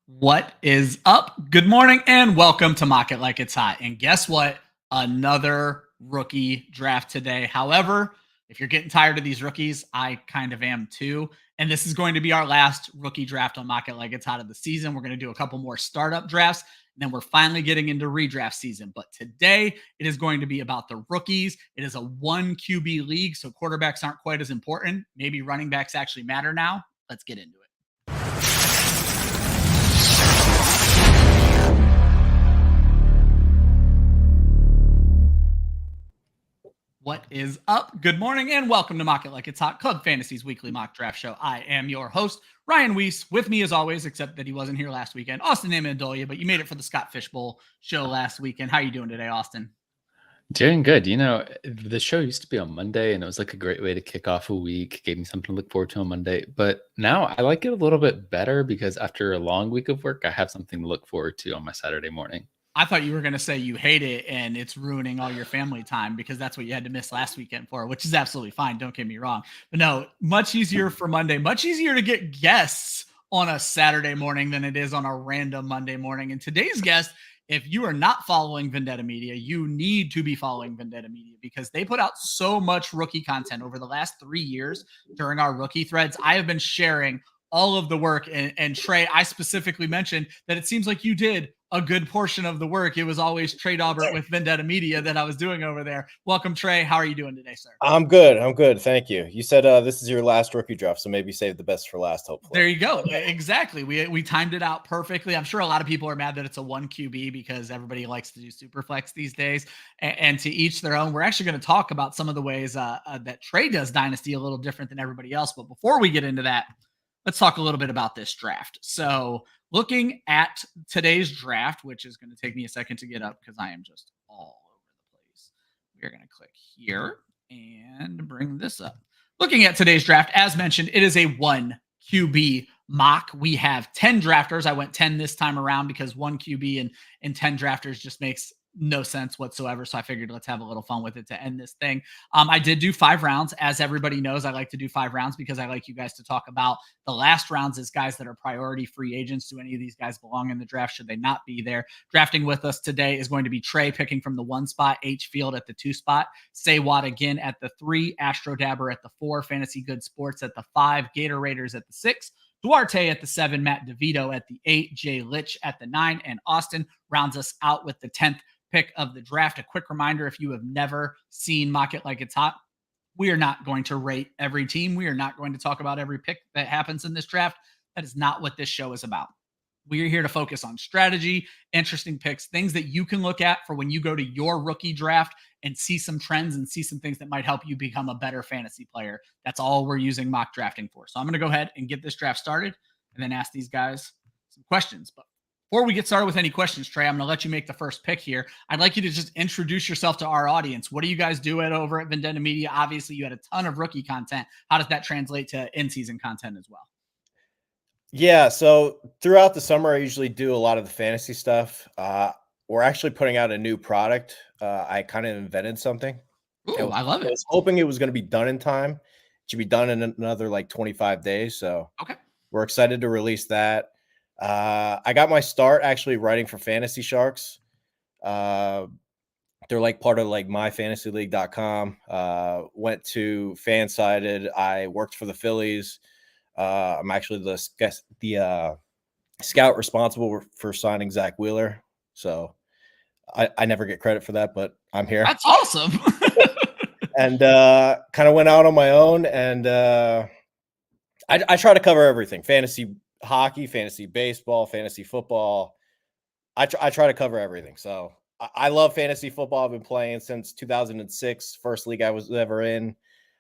What is up? Good morning and welcome to Mock It Like It's Hot. And guess what? Another rookie draft today. However, if you're getting tired of these rookies, I kind of am too. And this is going to be our last rookie draft on Mock It Like It's Hot of the season. We're going to do a couple more startup drafts, and then we're finally getting into redraft season. But today it is going to be about the rookies. It is a 1 QB league, so quarterbacks aren't quite as important. Maybe running backs actually matter now. Let's get into it. What is up? Good morning and welcome to Mock It Like It's Hot, Club Fantasy's weekly mock draft show. I am your host, Ryan Weisse, with me as always, except that he wasn't here last weekend, Austin Amandolia, but you made it for the Scott Fishbowl show last weekend. How are you doing today, Austin? Doing good. You know, the show used to be on Monday, and it was like a great way to kick off a week, gave me something to look forward to on Monday. But now I like it a little bit better because after a long week of work, I have something to look forward to on my Saturday morning. I thought you were going to say you hate it and it's ruining all your family time because that's what you had to miss last weekend for, which is absolutely fine. Don't get me wrong. But no, much easier for Monday, much easier to get guests on a Saturday morning than it is on a random Monday morning. And today's guest, if you are not following Vendetta Media, you need to be following Vendetta Media because they put out so much rookie content over the last 3 years during our rookie threads. I have been sharing all of the work. And Trey, I specifically mentioned that it seems like you did a good portion of the work. It was always Trey Daubert with Vendetta Media that I was doing over there. Welcome, Trey. How are you doing today, sir? I'm good. Thank you. You said this is your last rookie draft, so maybe save the best for last, hopefully. There you go. Exactly. We timed it out perfectly. I'm sure a lot of people are mad that it's a 1 QB because everybody likes to do SUPERFLEX these days, and to each their own. We're actually going to talk about some of the ways that Trey does Dynasty a little different than everybody else. But before we get into that, let's talk a little bit about this draft. So looking at today's draft, which is going to take me a second to get up because I am just all over the place. We're going to click here and bring this up. Looking at today's draft, as mentioned, it is a 1 QB mock. We have 10 drafters. I went 10 this time around because 1 QB and 10 drafters just makes no sense whatsoever. So I figured let's have a little fun with it to end this thing. I did do 5 rounds. As everybody knows, I like to do 5 rounds because I like you guys to talk about the last rounds as guys that are priority free agents. Do any of these guys belong in the draft? Should they not be there? Drafting with us today is going to be Trey picking from the 1 spot, H Field at the 2 spot, Say Watt again at the 3, Astro Dabber at the 4, Fantasy Good Sports at the 5, Gator Raiders at the 6, Duarte at the 7, Matt DeVito at the 8, Jay Litch at the 9, and Austin rounds us out with the 10th pick of the draft. A quick reminder, if you have never seen Mock It Like It's Hot, we are not going to rate every team. We are not going to talk about every pick that happens in this draft. That is not what this show is about. We are here to focus on strategy, interesting picks, things that you can look at for when you go to your rookie draft and see some trends and see some things that might help you become a better fantasy player. That's all we're using mock drafting for. So I'm going to go ahead and get this draft started and then ask these guys some questions. But before we get started with any questions, Trey, I'm going to let you make the first pick here. I'd like you to just introduce yourself to our audience. What do you guys do over at Vendetta Media? Obviously, you had a ton of rookie content. How does that translate to in-season content as well? Yeah, so throughout the summer, I usually do a lot of the fantasy stuff. We're actually putting out a new product. I kind of invented something. Ooh, I love it. I was hoping it was going to be done in time. It should be done in another like 25 days. So we're excited to release that. I got my start actually writing for Fantasy Sharks. They're like part of like myfantasyleague.com. Went to Fansided. I worked for the Phillies. I'm actually the scout responsible for signing Zach Wheeler. So I never get credit for that, but I'm here. That's awesome. And kind of went out on my own, and I try to cover everything: fantasy hockey, fantasy baseball, fantasy football. I try to cover everything. So I love fantasy football. I've been playing since 2006, first league I was ever in.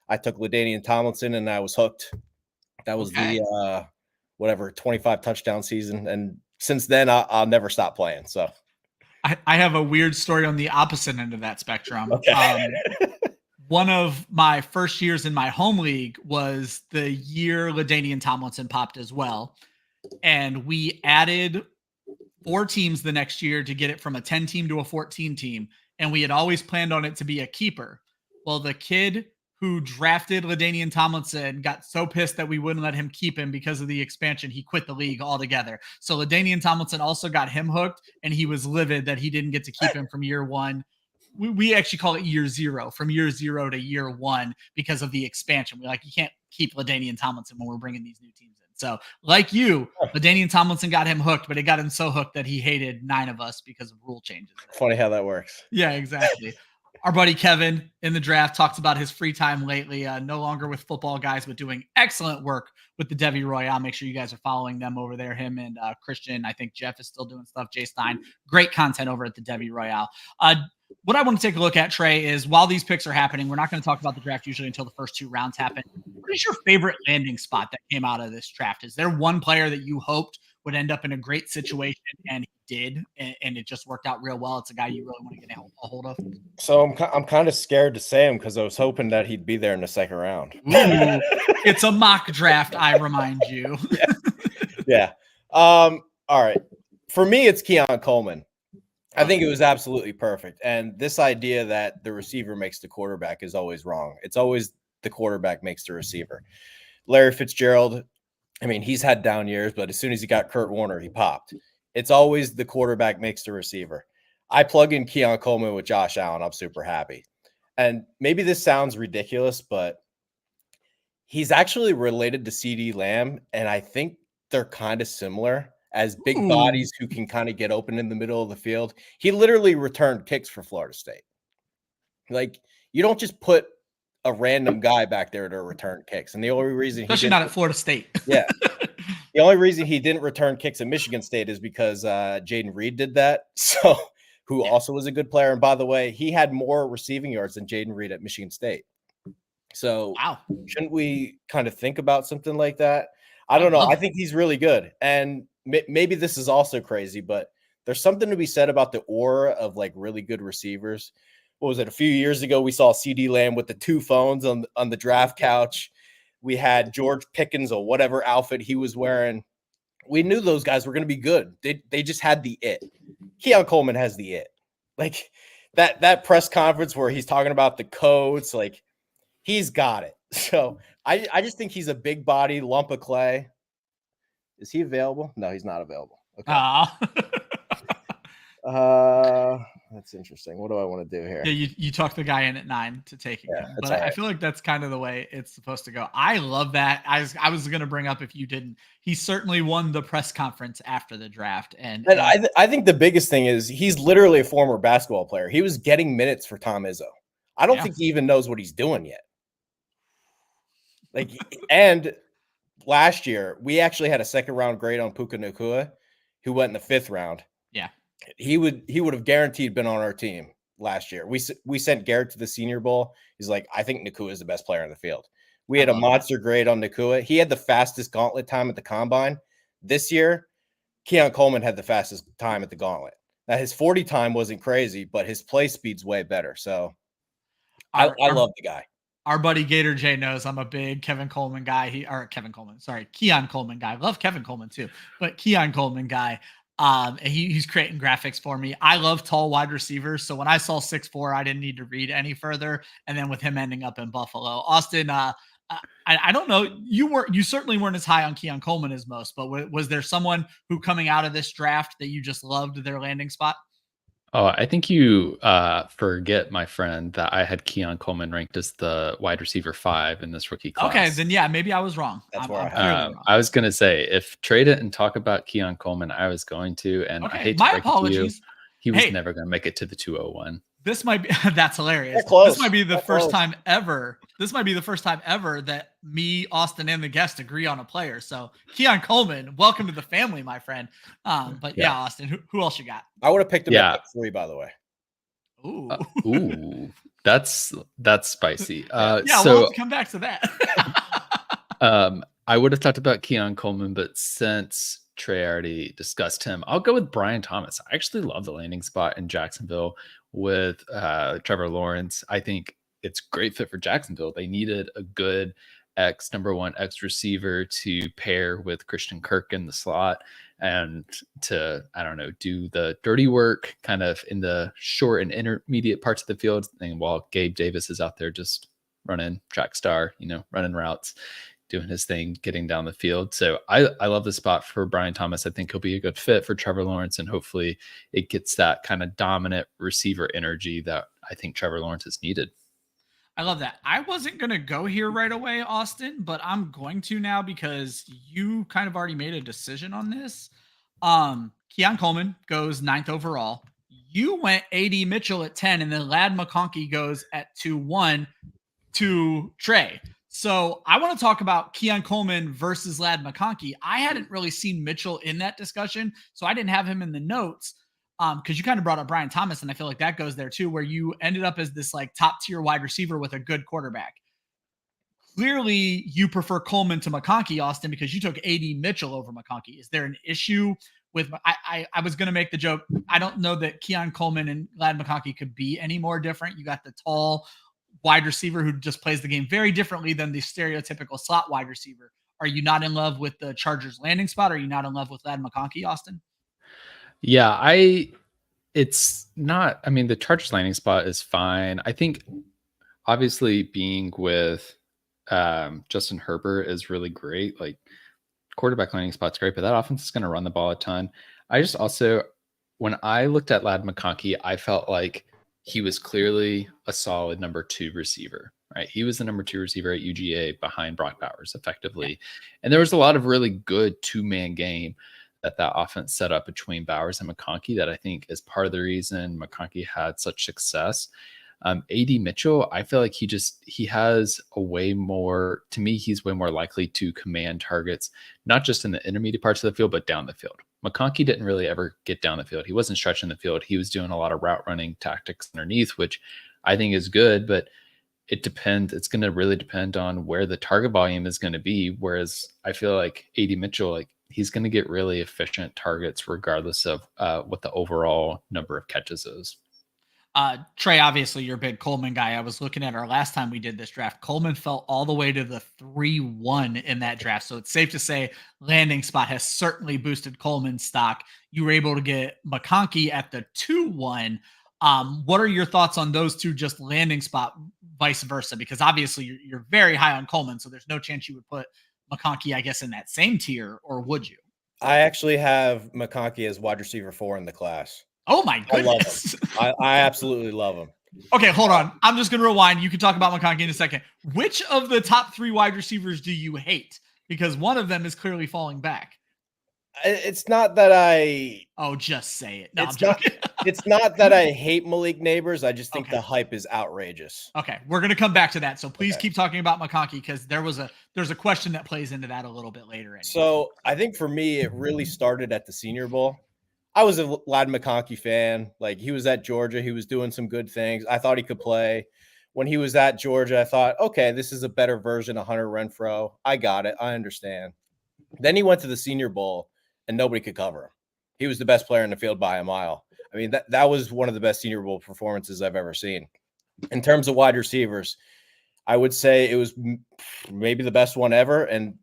I took LaDainian Tomlinson, and I was hooked. That was the 25 touchdown season, and since then I'll never stop playing. So I have a weird story on the opposite end of that spectrum. Okay. One of my first years in my home league was the year LaDainian Tomlinson popped as well, and we added 4 teams the next year to get it from a 10 team to a 14 team, and we had always planned on it to be a keeper. Well, the kid who drafted LaDainian Tomlinson got so pissed that we wouldn't let him keep him because of the expansion, he quit the league altogether. So LaDainian Tomlinson also got him hooked, and he was livid that he didn't get to keep him from year one. We actually call it year zero, from year zero to year one, because of the expansion. We're like, you can't keep LaDainian Tomlinson when we're bringing these new teams in. So like you, LaDainian Tomlinson got him hooked, but it got him so hooked that he hated 9 of us because of rule changes. Funny how that works. Yeah, exactly. Our buddy Kevin in the draft talks about his free time lately, no longer with Football Guys, but doing excellent work with the Devi Royale. Make sure you guys are following them over there. Him and Christian, I think Jeff is still doing stuff. Jay Stein, great content over at the Devi Royale. What I want to take a look at, Trey, is while these picks are happening, we're not going to talk about the draft usually until the first 2 rounds happen. What is your favorite landing spot that came out of this draft? Is there one player that you hoped would end up in a great situation and he did, and it just worked out real well? It's a guy you really want to get a hold of? So I'm kind of scared to say him because I was hoping that he'd be there in the second round. Ooh, it's a mock draft, I remind you. Yeah. All right. For me, it's Keon Coleman. I think it was absolutely perfect. And this idea that the receiver makes the quarterback is always wrong. It's always the quarterback makes the receiver. Larry Fitzgerald, I mean, he's had down years, but as soon as he got Kurt Warner, he popped. It's always the quarterback makes the receiver. I plug in Keon Coleman with Josh Allen. I'm super happy. And maybe this sounds ridiculous, but he's actually related to CeeDee Lamb, and I think they're kind of similar as big bodies who can kind of get open in the middle of the field. He literally returned kicks for Florida State. Like, you don't just put a random guy back there to return kicks. And the only reason especially not at Florida State. Yeah. The only reason he didn't return kicks at Michigan State is because Jaden Reed did that. So, who also was a good player. And by the way, he had more receiving yards than Jaden Reed at Michigan State. So wow, shouldn't we kind of think about something like that? I don't know. I think he's really good. And maybe this is also crazy, but there's something to be said about the aura of like really good receivers. What was it? A few years ago, we saw CeeDee Lamb with the 2 phones on the draft couch. We had George Pickens or whatever outfit he was wearing. We knew those guys were going to be good. They just had the it. Keon Coleman has the it. Like that press conference where he's talking about the codes, like he's got it. So I just think he's a big body lump of clay. Is he available? No, he's not available. Okay. That's interesting. What do I want to do here? Yeah, you talked the guy in at 9 to taking him, but I feel like that's kind of the way it's supposed to go. I love that. I was going to bring up, if you didn't, he certainly won the press conference after the draft, and I think the biggest thing is he's literally a former basketball player. He was getting minutes for Tom Izzo. I don't think he even knows what he's doing yet. Like, and last year we actually had a 2nd round grade on Puka Nacua, who went in the 5th round. Yeah. He would have guaranteed been on our team last year. We sent Garrett to the Senior Bowl. He's like, I think Nacua is the best player in the field. We had a monster grade on Nacua. He had the fastest gauntlet time at the combine. This year, Keon Coleman had the fastest time at the gauntlet. Now, his 40 time wasn't crazy, but his play speed's way better. So I love the guy. Our buddy Gator J knows I'm a big Keon Coleman guy. Keon Coleman guy. I love Kevin Coleman too, but Keon Coleman guy. And he's creating graphics for me. I love tall wide receivers. So when I saw 6'4", I didn't need to read any further. And then with him ending up in Buffalo, Austin, I don't know. You certainly weren't as high on Keon Coleman as most, but was there someone who coming out of this draft that you just loved their landing spot? Oh, I think you forget, my friend, that I had Keon Coleman ranked as the wide receiver 5 in this rookie class. Okay, then yeah, maybe I was wrong. I was going to say, if Trey didn't talk about Keon Coleman, I was going to, and I hate to break it to you, he was never going to make it to the 201. This might be that's hilarious. This might be the first time ever. This might be the first time ever that me, Austin, and the guest agree on a player. So Keon Coleman, welcome to the family, my friend. But yeah, Austin, who else you got? I would have picked him at 3, by the way. Ooh, ooh, that's spicy. Yeah, we'll have to come back to that. I would have talked about Keon Coleman, but since Trey already discussed him, I'll go with Brian Thomas. I actually love the landing spot in Jacksonville with Trevor Lawrence. I think it's a great fit for Jacksonville. They needed a good number 1 X receiver to pair with Christian Kirk in the slot and to, I don't know, do the dirty work kind of in the short and intermediate parts of the field. And while Gabe Davis is out there just running track star, running routes, doing his thing, getting down the field. So I love the spot for Brian Thomas. I think he'll be a good fit for Trevor Lawrence, and hopefully it gets that kind of dominant receiver energy that I think Trevor Lawrence has needed. I love that. I wasn't going to go here right away, Austin, but I'm going to now because you kind of already made a decision on this. Keon Coleman goes 9th overall. You went AD Mitchell at 10, and then Ladd McConkey goes at 2-1 to Trey. So I want to talk about Keon Coleman versus Ladd McConkey. I hadn't really seen Mitchell in that discussion, so I didn't have him in the notes. Because you kind of brought up Brian Thomas, and I feel like that goes there too, where you ended up as this like top tier wide receiver with a good quarterback. Clearly, you prefer Coleman to McConkey, Austin, because you took AD Mitchell over McConkey. Is there an issue with? I was going to make the joke. I don't know that Keon Coleman and Ladd McConkey could be any more different. You got the tall wide receiver who just plays the game very differently than the stereotypical slot wide receiver. Are you not in love with the Chargers landing spot? Or are you not in love with Ladd McConkey, Austin? Yeah, it's not, the Chargers landing spot is fine. I think obviously being with Justin Herbert is really great. Like quarterback landing spot's great, but that offense is going to run the ball a ton. I just also, when I looked at Ladd McConkey, I felt like he was clearly a solid number 2 receiver, right? He was the number 2 receiver at UGA behind Brock Bowers effectively. Yeah. And there was a lot of really good 2-man game that offense set up between Bowers and McConkey that I think is part of the reason McConkey had such success. AD Mitchell, I feel like he has a way more, to me, he's way more likely to command targets, not just in the intermediate parts of the field, but down the field. McConkey didn't really ever get down the field. He wasn't stretching the field. He was doing a lot of route running tactics underneath, which I think is good, but it depends. It's going to really depend on where the target volume is going to be. Whereas I feel like AD Mitchell, like he's going to get really efficient targets regardless of what the overall number of catches is. Trey, obviously you're a big Coleman guy. I was looking at our last time we did this draft. Coleman fell all the way to the 3-1 in that draft. So it's safe to say landing spot has certainly boosted Coleman's stock. You were able to get McConkey at the 2-1. What are your thoughts on those two, just landing spot, vice versa? Because obviously you're very high on Coleman, so there's no chance you would put McConkey, I guess, in that same tier, or would you? I actually have McConkey as wide receiver 4 in the class. Oh my goodness. I absolutely love him. Okay, hold on. I'm just going to rewind. You can talk about McConkey in a second. Which of the top 3 wide receivers do you hate? Because one of them is clearly falling back. It's not that I... Oh, just say it. No, I'm joking. It's not that I hate Malik Neighbors. I just think the hype is outrageous. Okay, we're going to come back to that. So please keep talking about McConkey, because there's a question that plays into that a little bit later. Anyway. So I think for me, it really started at the Senior Bowl. I was a Ladd McConkey fan. Like, he was at Georgia. He was doing some good things. I thought he could play. When he was at Georgia, I thought, okay, this is a better version of Hunter Renfrow. I got it. I understand. Then he went to the Senior Bowl, and nobody could cover him. He was the best player in the field by a mile. I mean, that was one of the best Senior Bowl performances I've ever seen. In terms of wide receivers, I would say it was maybe the best one ever, and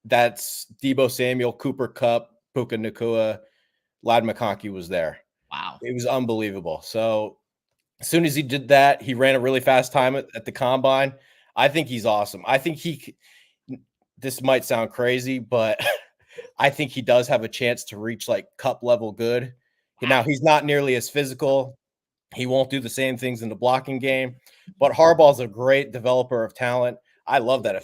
that's Deebo Samuel, Cooper Kupp, Puka Nacua. Ladd McConkey was there. Wow. It was unbelievable. So as soon as he did that, he ran a really fast time at the combine. I think he's awesome. I think this might sound crazy, but I think he does have a chance to reach like Cup level good. Now, he's not nearly as physical. He won't do the same things in the blocking game, but Harbaugh's a great developer of talent. I love that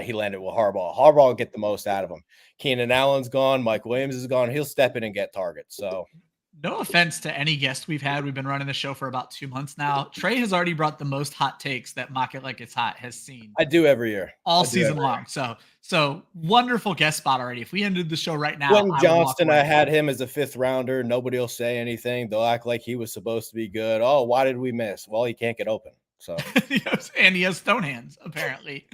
he landed with Harbaugh. Harbaugh will get the most out of him. Keenan Allen's gone. Mike Williams is gone. He'll step in and get targets. So, no offense to any guest we've had. We've been running the show for about 2 months now. Trey has already brought the most hot takes that Mock It Like It's Hot has seen. I do every year. All season long. So wonderful guest spot already. If we ended the show right now. Quentin Johnston, I had him as a 5th rounder. Nobody will say anything. They'll act like he was supposed to be good. Oh, why did we miss? Well, he can't get open. So and he has stone hands, apparently.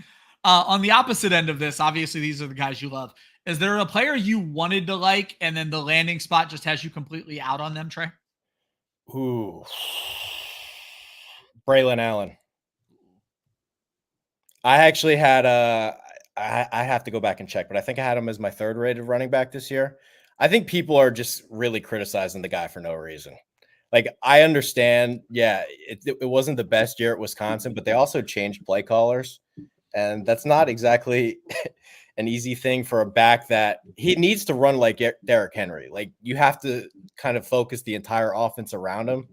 On the opposite end of this, obviously, these are the guys you love. Is there a player you wanted to like, and then the landing spot just has you completely out on them, Trey? Ooh. Braylon Allen. I actually had I have to go back and check, but I think I had him as my 3rd rated running back this year. I think people are just really criticizing the guy for no reason. like, I understand. Yeah, it wasn't the best year at Wisconsin, but they also changed play callers. And that's not exactly an easy thing for a back that he needs to run like Derrick Henry. Like, you have to kind of focus the entire offense around him.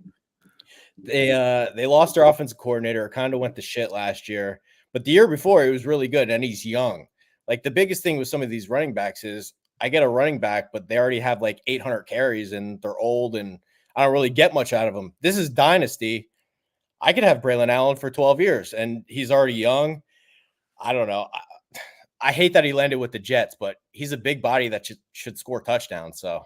They lost their offensive coordinator. It kind of went to shit last year, but the year before he was really good, and he's young. Like, the biggest thing with some of these running backs is I get a running back, but they already have like 800 carries and they're old and I don't really get much out of them. This is Dynasty. I could have Braylon Allen for 12 years and he's already young. I don't know. I hate that he landed with the Jets, but he's a big body that should score touchdowns. So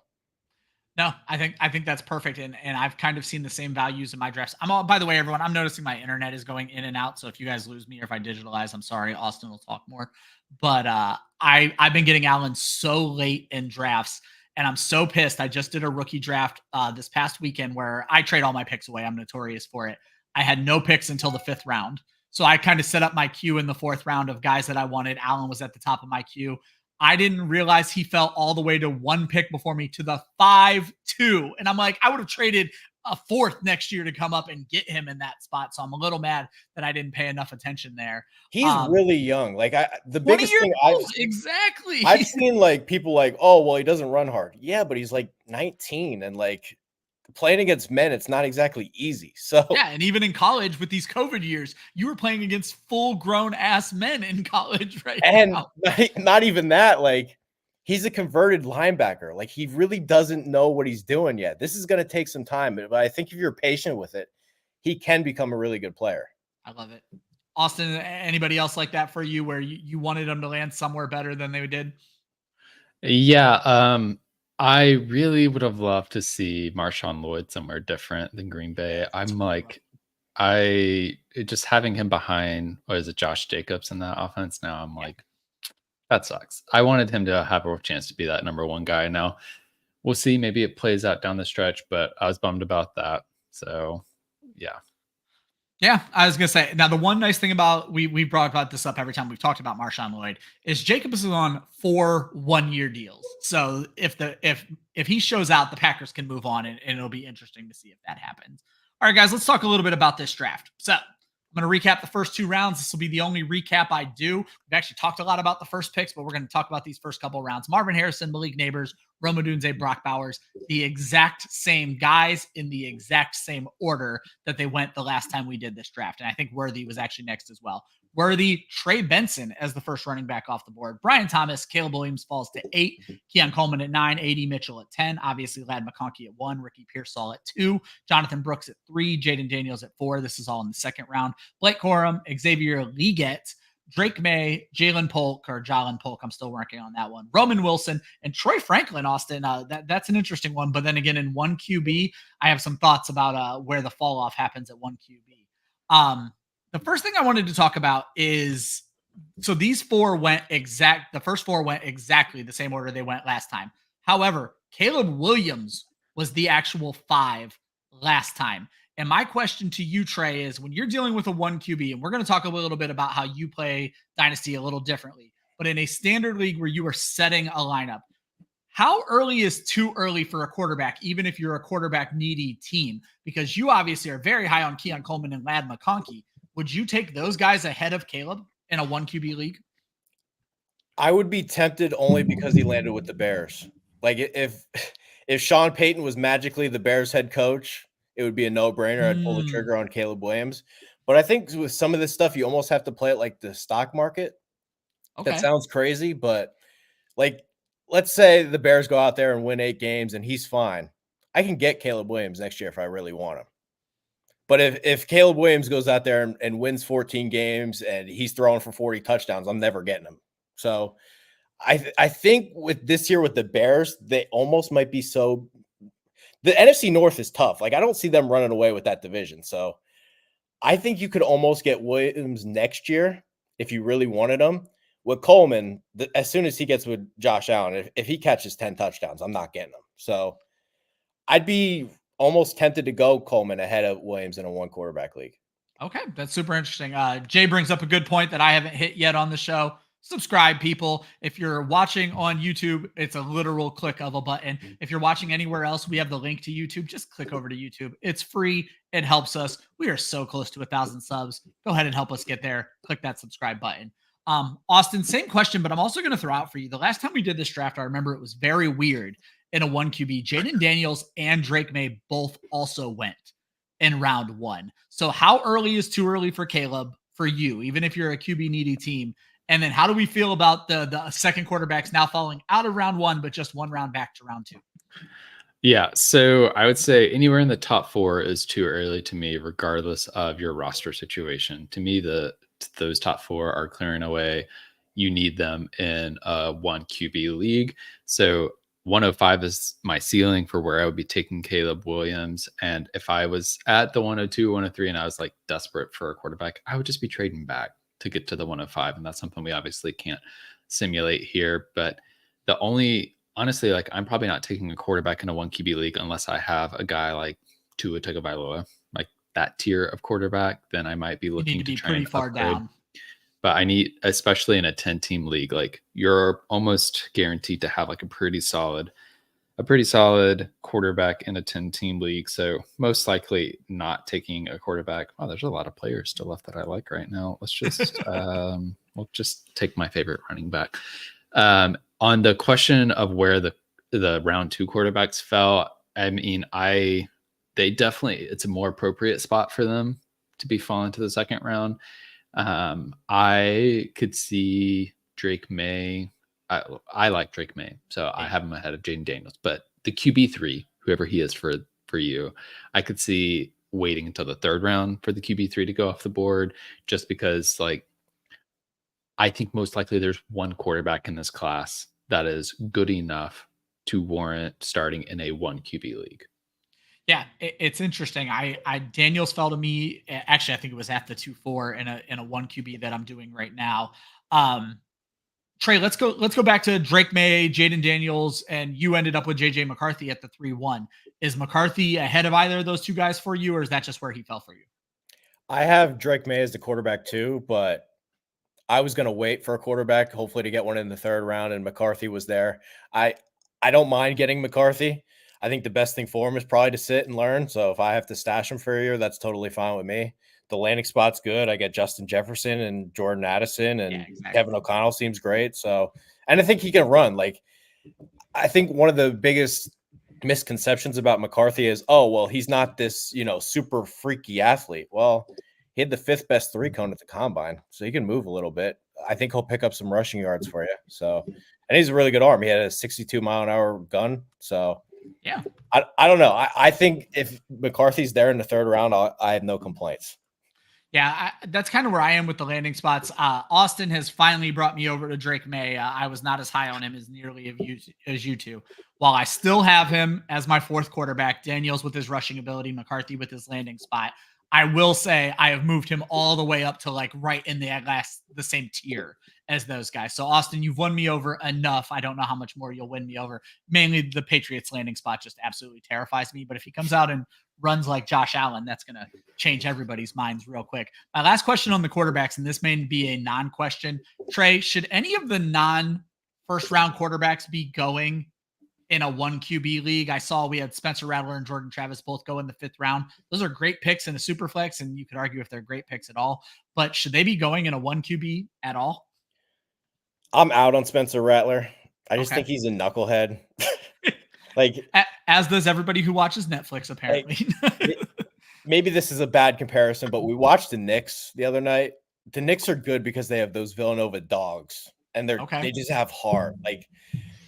No, I think that's perfect, and I've kind of seen the same values in my drafts. By the way, everyone, I'm noticing my internet is going in and out, so if you guys lose me or if I digitalize, I'm sorry. Austin will talk more, but I've been getting Allen so late in drafts, and I'm so pissed. I just did a rookie draft this past weekend where I trade all my picks away. I'm notorious for it. I had no picks until the 5th round, so I kind of set up my queue in the 4th round of guys that I wanted. Allen was at the top of my queue. I didn't realize he fell all the way to 1 pick before me to the 5-2. And I'm like, I would have traded a 4th next year to come up and get him in that spot. So I'm a little mad that I didn't pay enough attention there. he's really young. Like, the 20 biggest years thing old, exactly. I've seen, like, people like, oh, well, he doesn't run hard. Yeah, but he's like 19 and like playing against men, it's not exactly easy. So yeah, and even in college with these COVID years, you were playing against full grown ass men in college, right? and now. not even that, like, he's a converted linebacker. Like, he really doesn't know what he's doing yet. This is going to take some time, but I think if you're patient with it, he can become a really good player. I love it. Austin, anybody else like that for you where you wanted them to land somewhere better than they did? Yeah, I really would have loved to see Marshawn Lloyd somewhere different than Green Bay. I'm like, just having him behind, what is it, Josh Jacobs in that offense now, I'm like, that sucks. I wanted him to have a chance to be that number 1 guy. Now, we'll see. Maybe it plays out down the stretch, but I was bummed about that. So, yeah. Yeah, I was gonna say. Now, the one nice thing about we brought about this up every time we've talked about Marshawn Lloyd is Jacobs is on 4 1-year deals. So if he shows out, the Packers can move on, and it'll be interesting to see if that happens. All right, guys, let's talk a little bit about this draft. So I'm going to recap the first 2 rounds. This will be the only recap I do. We've actually talked a lot about the first picks, but we're going to talk about these first couple rounds. Marvin Harrison, Malik Neighbors, Rome Odunze, Brock Bowers, the exact same guys in the exact same order that they went the last time we did this draft. And I think Worthy was actually next as well. Worthy, Trey Benson as the first running back off the board. Brian Thomas, Caleb Williams falls to 8. Keon Coleman at 9. A.D. Mitchell at 10. Obviously, Ladd McConkey at 1. Ricky Pearsall at 2. Jonathan Brooks at 3. Jaden Daniels at 4. This is all in the second round. Blake Corum, Xavier Leggett, Drake May, Jalen Polk, I'm still working on that one. Roman Wilson and Troy Franklin, Austin. That's an interesting one. But then again, in 1 QB, I have some thoughts about where the fall off happens at 1 QB. The first thing I wanted to talk about is, so these 4 the first 4 went exactly the same order they went last time. However, Caleb Williams was the actual 5 last time. And my question to you, Trey, is when you're dealing with a 1 QB, and we're going to talk a little bit about how you play Dynasty a little differently, but in a standard league where you are setting a lineup, how early is too early for a quarterback, even if you're a quarterback needy team? Because you obviously are very high on Keon Coleman and Ladd McConkey. Would you take those guys ahead of Caleb in a 1 QB league? I would be tempted only because he landed with the Bears. Like, if Sean Payton was magically the Bears head coach, it would be a no-brainer. I'd pull the trigger on Caleb Williams. But I think with some of this stuff, you almost have to play it like the stock market. Okay. That sounds crazy, but like, let's say the Bears go out there and win 8 games and he's fine. I can get Caleb Williams next year if I really want him. But if Caleb Williams goes out there and wins 14 games and he's throwing for 40 touchdowns, I'm never getting him. So I think with this year with the Bears, they almost might be so – the NFC North is tough. Like, I don't see them running away with that division. So I think you could almost get Williams next year if you really wanted him. With Coleman, as soon as he gets with Josh Allen, if he catches 10 touchdowns, I'm not getting him. So I'd be – almost tempted to go Coleman ahead of Williams in a 1 quarterback league. Okay, that's super interesting. Jay brings up a good point that I haven't hit yet on the show. subscribe, people. If you're watching on YouTube, it's a literal click of a button. If you're watching anywhere else, we have the link to YouTube. Just click over to YouTube. It's free. It helps us. We are so close to 1,000 subs. Go ahead and help us get there. Click that subscribe button. Austin, same question, but I'm also going to throw out for you. The last time we did this draft, I remember it was very weird in a 1 QB. Jaden Daniels and Drake May both also went in round 1. So how early is too early for Caleb for you, even if you're a QB needy team? And then how do we feel about the second quarterbacks now falling out of round 1, but just one round back to round 2? Yeah, so I would say anywhere in the top 4 is too early to me, regardless of your roster situation. To me, those top 4 are clearing away. You need them in a 1 QB league. So 105 is my ceiling for where I would be taking Caleb Williams. And if I was at the 102, 103, and I was like desperate for a quarterback, I would just be trading back to get to the 105. And that's something we obviously can't simulate here. But honestly, like, I'm probably not taking a quarterback in a 1 QB league unless I have a guy like Tua Tagovailoa, like that tier of quarterback. Then I might be looking to try pretty and far upgrade. down. But I need, especially in a 10-team league, like, you're almost guaranteed to have like a pretty solid quarterback in a 10-team league. So most likely not taking a quarterback. Oh, there's a lot of players still left that I like right now. Let's just we'll just take my favorite running back. On the question of where the round 2 quarterbacks fell, I mean, they definitely, it's a more appropriate spot for them to be falling to the second round. I could see Drake May. I like Drake May, so I have him ahead of Jaden Daniels. But the QB3, whoever he is for you, I could see waiting until the 3rd round for the QB3 to go off the board, just because, like, I think most likely there's one quarterback in this class that is good enough to warrant starting in a 1 QB league. Yeah, it's interesting. Daniels fell to me. Actually, I think it was at the 2-4 in a 1 QB that I'm doing right now. Trey, let's go back to Drake May, Jaden Daniels, and you ended up with JJ McCarthy at the 3-1. Is McCarthy ahead of either of those two guys for you, or is that just where he fell for you? I have Drake May as the quarterback too, but I was going to wait for a quarterback, hopefully to get one in the 3rd round, and McCarthy was there. I don't mind getting McCarthy. I think the best thing for him is probably to sit and learn. So if I have to stash him for a year, that's totally fine with me. The landing spot's good. I get Justin Jefferson and Jordan Addison, and exactly. Kevin O'Connell seems great. So, and I think he can run. Like, I think one of the biggest misconceptions about McCarthy is, oh, well, he's not this, super freaky athlete. Well, he had the 5th best 3-cone at the combine, so he can move a little bit. I think he'll pick up some rushing yards for you. So, and he's a really good arm. He had a 62-mile-an-hour gun. So, yeah, I don't know. I think if McCarthy's there in the 3rd round, I have no complaints. Yeah, that's kind of where I am with the landing spots. Austin has finally brought me over to Drake May. I was not as high on him as nearly as you two. While I still have him as my 4th quarterback, Daniels with his rushing ability, McCarthy with his landing spot, I will say I have moved him all the way up to like right in the same tier as those guys. So Austin, you've won me over enough. I don't know how much more you'll win me over. Mainly the Patriots landing spot just absolutely terrifies me. But if he comes out and runs like Josh Allen, that's going to change everybody's minds real quick. My last question on the quarterbacks, and this may be a non-question. Trey, should any of the non-first round quarterbacks be going in a 1 QB league? I saw we had Spencer Rattler and Jordan Travis both go in the 5th round. Those are great picks in a super flex, and you could argue if they're great picks at all. But should they be going in a 1 QB at all? I'm out on Spencer Rattler. I just think he's a knucklehead. Like, as does everybody who watches Netflix, apparently. Like, maybe this is a bad comparison, but we watched the Knicks the other night. The Knicks are good because they have those Villanova dogs, and they just have heart. Like,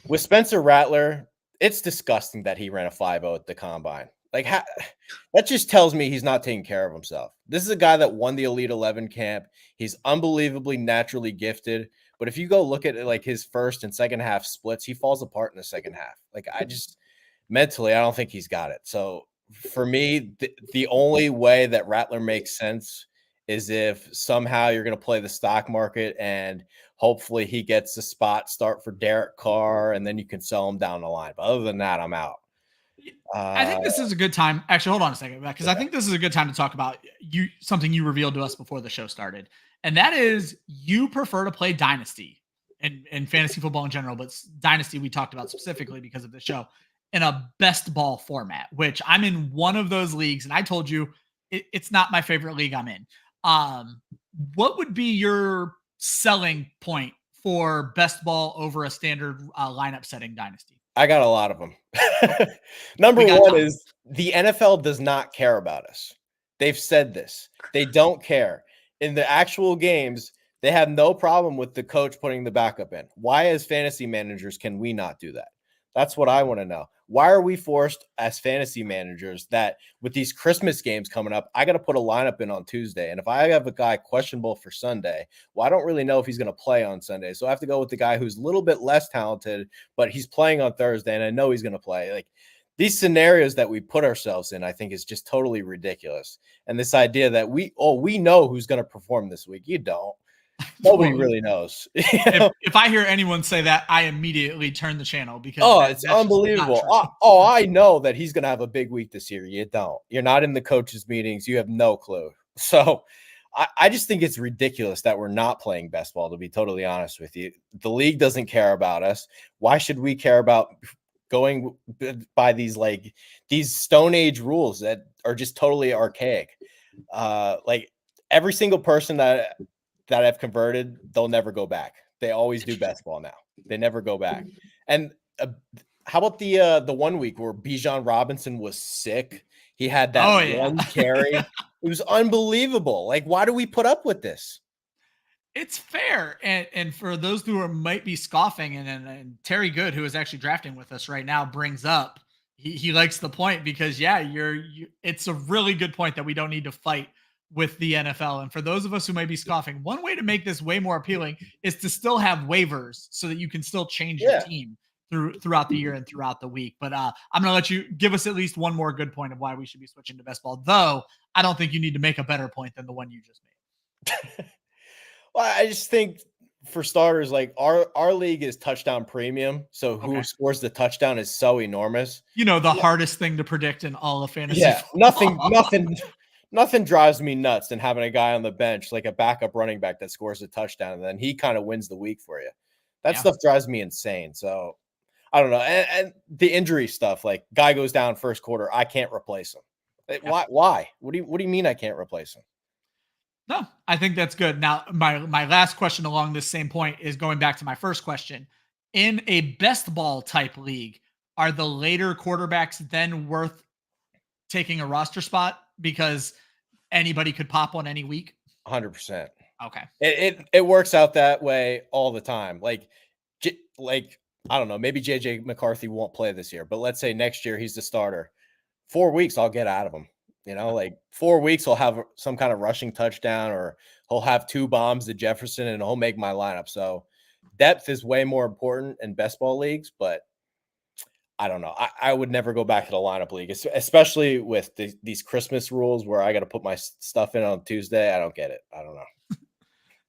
with Spencer Rattler, it's disgusting that he ran a 5.0 at the combine. Like, that just tells me he's not taking care of himself. This is a guy that won the Elite 11 camp. He's unbelievably naturally gifted. But if you go look at it, like his first and second half splits, he falls apart in the second half. Like, mentally, I don't think he's got it. So for me, the only way that Rattler makes sense is if somehow you're going to play the stock market and hopefully he gets a spot start for Derek Carr, and then you can sell him down the line. But other than that, I'm out. I think this is a good time. Actually, hold on a second, because I think this is a good time to talk about something you revealed to us before the show started. And that is, you prefer to play Dynasty and fantasy football in general, but Dynasty we talked about specifically because of the show, in a best ball format, which I'm in one of those leagues, and I told you it's not my favorite league I'm in. What would be your selling point for best ball over a standard lineup setting Dynasty? I got a lot of them. Number one is the NFL does not care about us. They've said this. They don't care. In the actual games, they have no problem with the coach putting the backup in. Why, as fantasy managers, can we not do that? That's what I want to know. Why are we forced as fantasy managers that with these Christmas games coming up, I got to put a lineup in on Tuesday. And if I have a guy questionable for Sunday, well, I don't really know if he's going to play on Sunday. So I have to go with the guy who's a little bit less talented, but he's playing on Thursday and I know he's going to play. Like these scenarios that we put ourselves in, I think is just totally ridiculous. And this idea that we know who's going to perform this week. You don't. Nobody really knows. If I hear anyone say that, I immediately turn the channel because it's unbelievable. I know that he's going to have a big week this year. You don't. You're not in the coaches' meetings. You have no clue. So I just think it's ridiculous that we're not playing best ball, to be totally honest with you. The league doesn't care about us. Why should we care about going by these Stone Age rules that are just totally archaic? Like every single person that I've converted, they'll never go back. They always do best ball now. They never go back. And how about the 1 week where Bijan Robinson was sick? He had that one carry. It was unbelievable. Like, why do we put up with this? It's fair. And for those who might be scoffing, and Terry Good, who is actually drafting with us right now, brings up, he likes the point because, it's a really good point that we don't need to fight with the NFL. And for those of us who might be scoffing, one way to make this way more appealing is to still have waivers so that you can still change your team throughout the year and throughout the week. But I'm going to let you give us at least one more good point of why we should be switching to best ball, though I don't think you need to make a better point than the one you just made. Well, I just think for starters, like our league is touchdown premium. So who scores the touchdown is so enormous. The hardest thing to predict in all of fantasy. Yeah, nothing drives me nuts than having a guy on the bench, like a backup running back that scores a touchdown, and then he kind of wins the week for you. That stuff drives me insane. So I don't know. And the injury stuff, like guy goes down first quarter, I can't replace him. Why? What do you mean I can't replace him? No, I think that's good. Now, my last question along this same point is going back to my first question. In a best ball type league, are the later quarterbacks then worth taking a roster spot because anybody could pop on any week? 100%. Okay. It works out that way all the time. Like I don't know, maybe JJ McCarthy won't play this year, but let's say next year he's the starter. 4 weeks, I'll get out of him. 4 weeks, he'll have some kind of rushing touchdown or he'll have 2 bombs to Jefferson and he'll make my lineup. So depth is way more important in best ball leagues, but I don't know. I would never go back to the lineup league, especially with these Christmas rules where I got to put my stuff in on Tuesday. I don't get it. I don't know.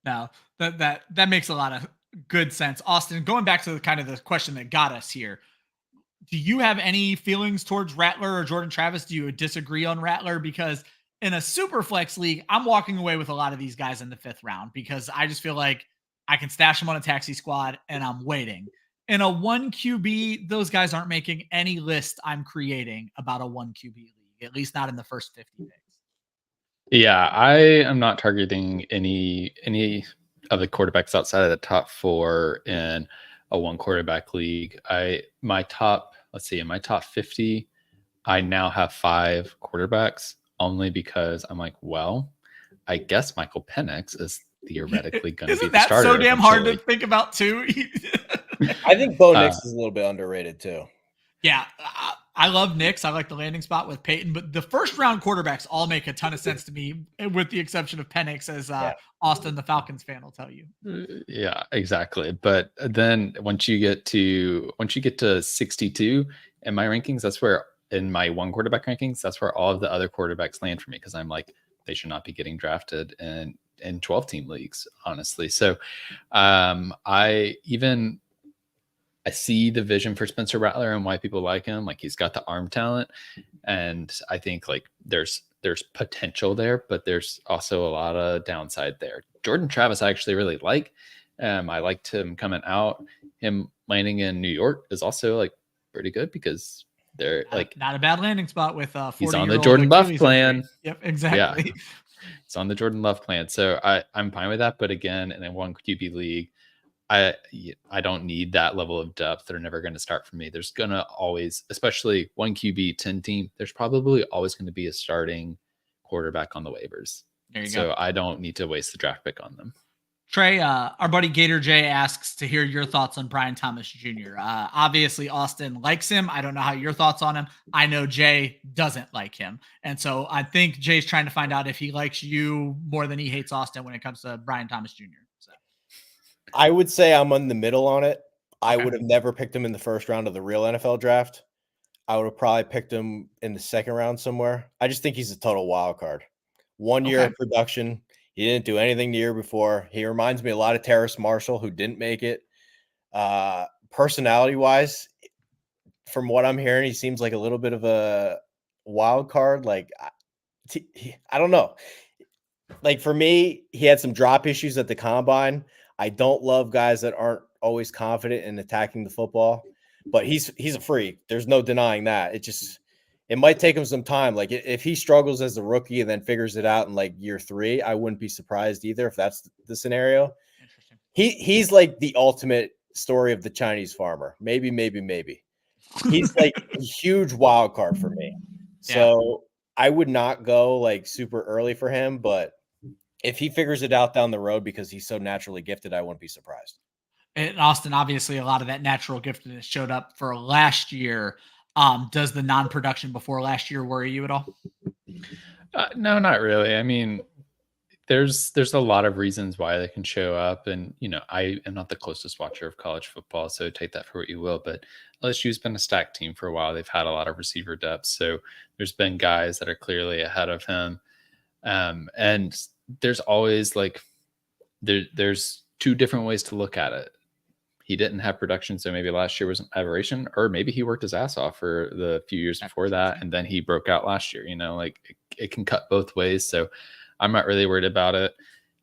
Now that makes a lot of good sense. Austin, going back to the question that got us here, do you have any feelings towards Rattler or Jordan Travis? Do you disagree on Rattler? Because in a SUPERFLEX league, I'm walking away with a lot of these guys in the 5th round because I just feel like I can stash them on a taxi squad and I'm waiting. In a 1 QB, those guys aren't making any list I'm creating about a 1 QB league, at least not in the first 50 days. Yeah, I am not targeting any of the quarterbacks outside of the top 4 in a 1 quarterback league. In my top 50, I now have 5 quarterbacks only because I'm like, well, I guess Michael Penix is theoretically going to be the starter. Isn't that so damn hard to think about too? I think Bo Nix is a little bit underrated too. Yeah, I love Nix. I like the landing spot with Peyton, but the first round quarterbacks all make a ton of sense to me, with the exception of Penix, as Austin, the Falcons fan, will tell you. Yeah, exactly. But then once you get to 62 in my rankings, that's where in my 1 quarterback rankings, that's where all of the other quarterbacks land for me because I'm like, they should not be getting drafted in 12-team leagues, honestly. So I see the vision for Spencer Rattler and why people like him. Like he's got the arm talent, and I think like there's potential there, but there's also a lot of downside there. Jordan Travis I actually really like, I liked him coming out. Him landing in New York is also like pretty good because they're like not a bad landing spot with he's on 40-year-old the Jordan Love Achilles plan. injury. Yep, exactly. Yeah, it's on the Jordan Love plan. So I'm fine with that. But again, in a 1 QB league, I don't need that level of depth. They're never going to start for me. There's going to always, especially 1 QB 10 team, there's probably always going to be a starting quarterback on the waivers. There you go. go. I don't need to waste the draft pick on them. Trey, our buddy Gator J asks to hear your thoughts on Brian Thomas Jr. Obviously, Austin likes him. I don't know how your thoughts on him. I know Jay doesn't like him. And so I think Jay's trying to find out if he likes you more than he hates Austin when it comes to Brian Thomas Jr. So I would say I'm in the middle on it. I would have never picked him in the first round of the real NFL draft. I would have probably picked him in the second round somewhere. I just think he's a total wild card. 1 year of production. He didn't do anything the year before. He reminds me a lot of Terrace Marshall, who didn't make it. Personality-wise, from what I'm hearing, he seems like a little bit of a wild card. Like, I don't know. Like, for me, he had some drop issues at the combine. I don't love guys that aren't always confident in attacking the football, but he's a freak. There's no denying that. It might take him some time. Like, if he struggles as a rookie and then figures it out in like year 3, I wouldn't be surprised either if that's the scenario. interesting. He's like the ultimate story of the Chinese farmer. Maybe. He's like a huge wild card for me. So I would not go like super early for him, but if he figures it out down the road because he's so naturally gifted, I wouldn't be surprised. And Austin, obviously, a lot of that natural giftedness showed up for last year. Does the non-production before last year worry you at all? No, not really. I mean, there's a lot of reasons why they can show up, and I am not the closest watcher of college football, so take that for what you will. But LSU's been a stacked team for a while. They've had a lot of receiver depth, so there's been guys that are clearly ahead of him, and there's always like there's 2 different ways to look at it. He didn't have production, so maybe last year was an aberration, or maybe he worked his ass off for the few years before that, and then he broke out last year. Like it can cut both ways, so I'm not really worried about it.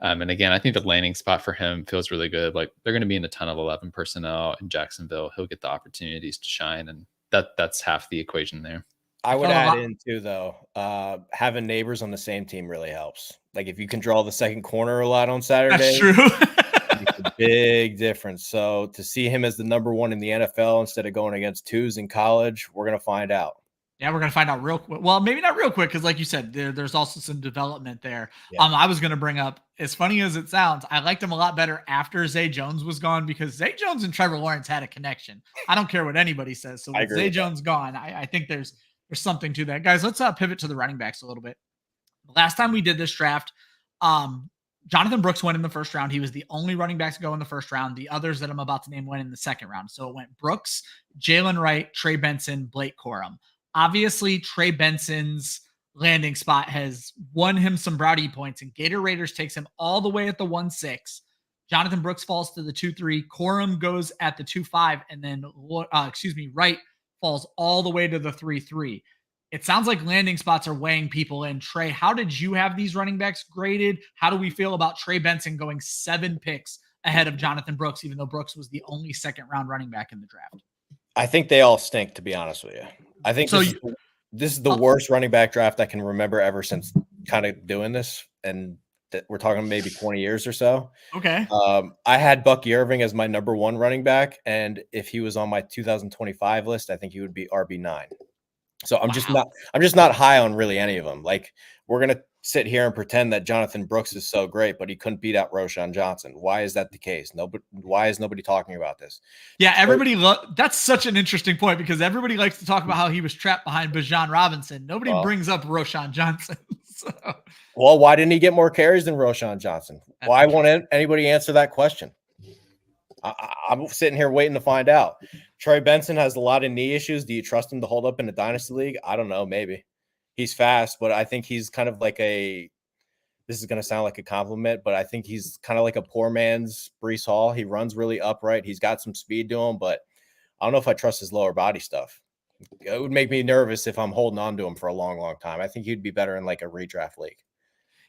And again, I think the landing spot for him feels really good. Like, they're going to be in a ton of 11 personnel in Jacksonville. He'll get the opportunities to shine, and that's half the equation there. I would add in too, though, having neighbors on the same team really helps. Like, if you can draw the second corner a lot on Saturday, that's true. It's a big difference. So to see him as the number 1 in the NFL instead of going against 2s in college, we're going to find out. Yeah, we're going to find out real quick. Well, maybe not real quick, because like you said, there's also some development there. Yeah. I was going to bring up, as funny as it sounds, I liked him a lot better after Zay Jones was gone, because Zay Jones and Trevor Lawrence had a connection. I don't care what anybody says. So with Zay Jones gone, I think there's something to that. Guys, let's pivot to the running backs a little bit. The last time we did this draft, Jonathan Brooks went in the first round. He was the only running back to go in the first round. The others that I'm about to name went in the second round. So it went Brooks, Jalen Wright, Trey Benson, Blake Corum. Obviously, Trey Benson's landing spot has won him some brownie points, and Gator Raiders takes him all the way at the 1-6. Jonathan Brooks falls to the 2-3. Corum goes at the 2-5, and then Wright falls all the way to the 3-3. It sounds like landing spots are weighing people in. Trey, how did you have these running backs graded? How do we feel about Trey Benson going 7 picks ahead of Jonathan Brooks, even though Brooks was the only second-round running back in the draft? I think they all stink, to be honest with you. I think this is the worst running back draft I can remember ever since kind of doing this, and we're talking maybe 20 years or so. Okay. I had Bucky Irving as my number 1 running back, and if he was on my 2025 list, I think he would be RB9. So I'm just not high on really any of them. Like, we're going to sit here and pretend that Jonathan Brooks is so great, but he couldn't beat out Roschon Johnson. Why is that the case? Why is nobody talking about this? Yeah, everybody that's such an interesting point, because everybody likes to talk about how he was trapped behind Bijan Robinson. Nobody brings up Roschon Johnson. So. Well, why didn't he get more carries than Roschon Johnson? Why won't anybody answer that question? I'm sitting here waiting to find out. Trey Benson has a lot of knee issues. Do you trust him to hold up in a dynasty league? I don't know. Maybe. He's fast, but I think he's kind of like this is going to sound like a compliment, but I think he's kind of like a poor man's Breece Hall. He runs really upright. He's got some speed to him, but I don't know if I trust his lower body stuff. It would make me nervous if I'm holding on to him for a long, long time. I think he'd be better in like a redraft league.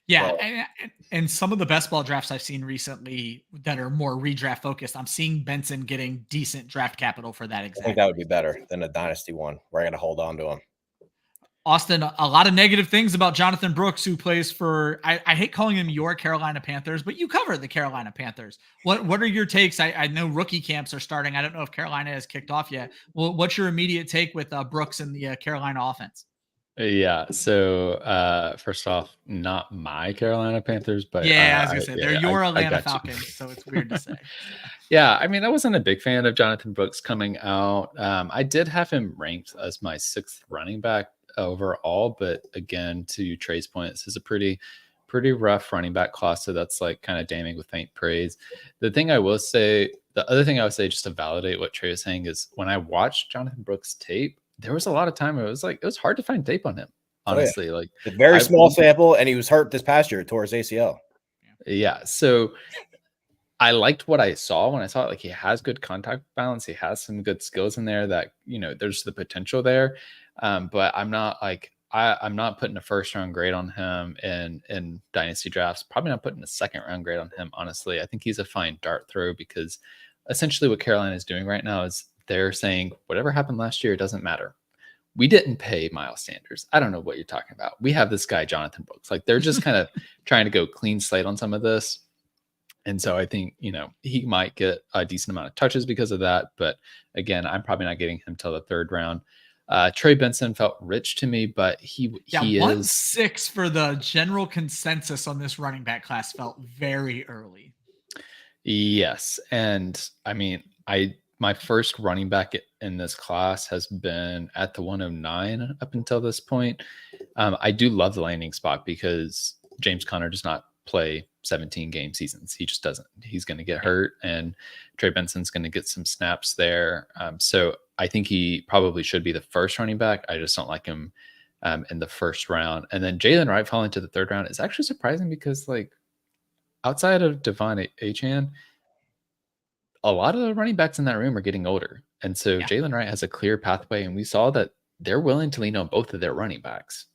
Yeah, and some of the best ball drafts I've seen recently that are more redraft focused, I'm seeing Benson getting decent draft capital for that I exact. think that would be better than a dynasty one where I got to hold on to him. Austin, a lot of negative things about Jonathan Brooks, who plays for, I hate calling him your Carolina Panthers, but you cover the Carolina Panthers. What are your takes? I know rookie camps are starting. I don't know if Carolina has kicked off yet. Well, what's your immediate take with Brooks and the Carolina offense? Yeah. So first off, not my Carolina Panthers, but yeah, I was gonna say they're your I Atlanta got you. Falcons, so it's weird to say. Yeah, I mean, I wasn't a big fan of Jonathan Brooks coming out. I did have him ranked as my 6th running back overall, but again, to Trey's point, this is a pretty rough running back class, so that's like kind of damning with faint praise. The other thing I would say, just to validate what Trey is saying, is when I watched Jonathan Brooks tape, there was a lot of time where it was hard to find tape on him. Honestly, like a very small sample, and he was hurt this past year, tore his ACL. Yeah, so I liked what I saw when I saw it. Like, he has good contact balance, he has some good skills in there that, there's the potential there. But I'm not like I'm not putting a 1st round grade on him in dynasty drafts. Probably not putting a 2nd round grade on him. Honestly, I think he's a fine dart throw, because essentially what Carolina is doing right now is they're saying whatever happened last year, it doesn't matter. We didn't pay Miles Sanders. I don't know what you're talking about. We have this guy, Jonathan Brooks. Like, they're just kind of trying to go clean slate on some of this. And so I think, he might get a decent amount of touches because of that. But again, I'm probably not getting him till the 3rd round. Trey Benson felt rich to me, but he is 1-6 for the general consensus on this running back class felt very early. Yes. And I mean, my first running back in this class has been at the 109 up until this point. I do love the landing spot because James Conner does not play 17 game seasons. He just doesn't. He's going to get hurt, and Trey Benson's going to get some snaps there. So I think he probably should be the 1st running back. I just don't like him in the 1st round. And then Jalen Wright falling to the 3rd round is actually surprising, because like, outside of Devon Achane, a lot of the running backs in that room are getting older. And so Jalen Wright has a clear pathway, and we saw that they're willing to lean on both of their running backs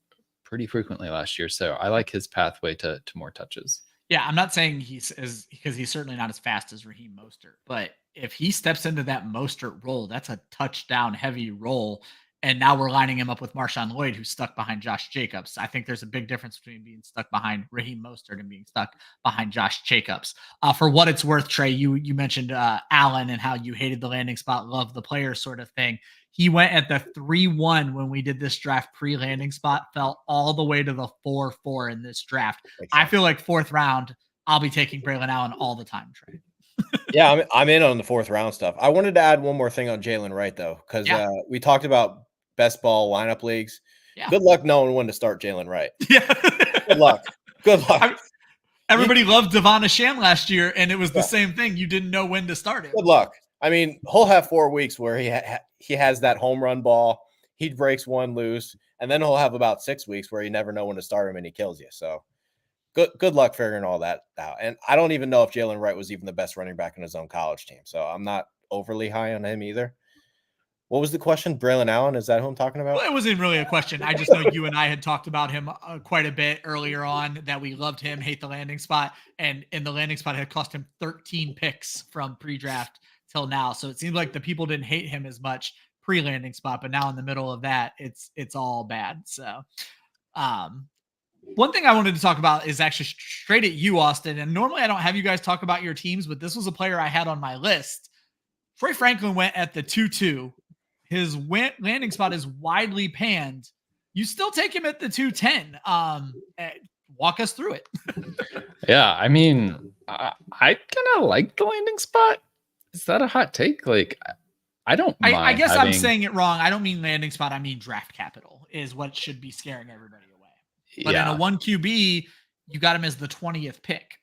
pretty frequently last year. So I like his pathway to more touches. Yeah, I'm not saying because he's certainly not as fast as Raheem Mostert, but if he steps into that Mostert role, that's a touchdown heavy role. And now we're lining him up with Marshawn Lloyd, who's stuck behind Josh Jacobs. I think there's a big difference between being stuck behind Raheem Mostert and being stuck behind Josh Jacobs. For what it's worth, Trey, you mentioned Allen and how you hated the landing spot, love the player sort of thing. He went at the 3-1 when we did this draft pre-landing spot, fell all the way to the 4-4 in this draft. I feel like 4th round, I'll be taking Braylon Allen all the time, Trey. Yeah, I'm in on the 4th round stuff. I wanted to add one more thing on Jalen Wright, though, because we talked about best ball lineup leagues. Yeah. Good luck knowing when to start Jalen Wright. Yeah. Good luck. Good luck. Everybody loved Devon Achane last year, and it was the same thing. You didn't know when to start it. Good luck. I mean, he'll have 4 weeks where he has that home run ball. He breaks one loose, and then he'll have about 6 weeks where you never know when to start him and he kills you. So good luck figuring all that out. And I don't even know if Jalen Wright was even the best running back in his own college team. So I'm not overly high on him either. What was the question? Braylon Allen, is that who I'm talking about? Well, it wasn't really a question. I just know you and I had talked about him quite a bit earlier on, that we loved him, hate the landing spot. And in the landing spot, it had cost him 13 picks from pre-draft till now. So it seems like the people didn't hate him as much pre-landing spot, but now in the middle of that, it's all bad. So one thing I wanted to talk about is actually straight at you, Austin. And normally I don't have you guys talk about your teams, but this was a player I had on my list. Troy Franklin went at the 2-2. His landing spot is widely panned. You still take him at the 210. Walk us through it. Yeah, I mean, I kind of like the landing spot. Is that a hot take? Like, I don't mind. I guess I'm saying it wrong. I don't mean landing spot. I mean draft capital is what should be scaring everybody away. But in a 1 QB, you got him as the 20th pick.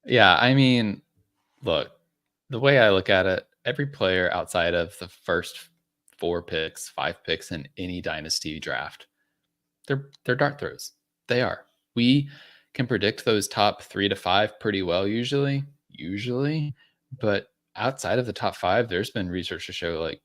Yeah, I mean, look, the way I look at it, every player outside of the first 5 picks in any dynasty draft, they're dart throws. They are. We can predict those top 3 to 5 pretty well usually, but outside of the top 5, there's been research to show like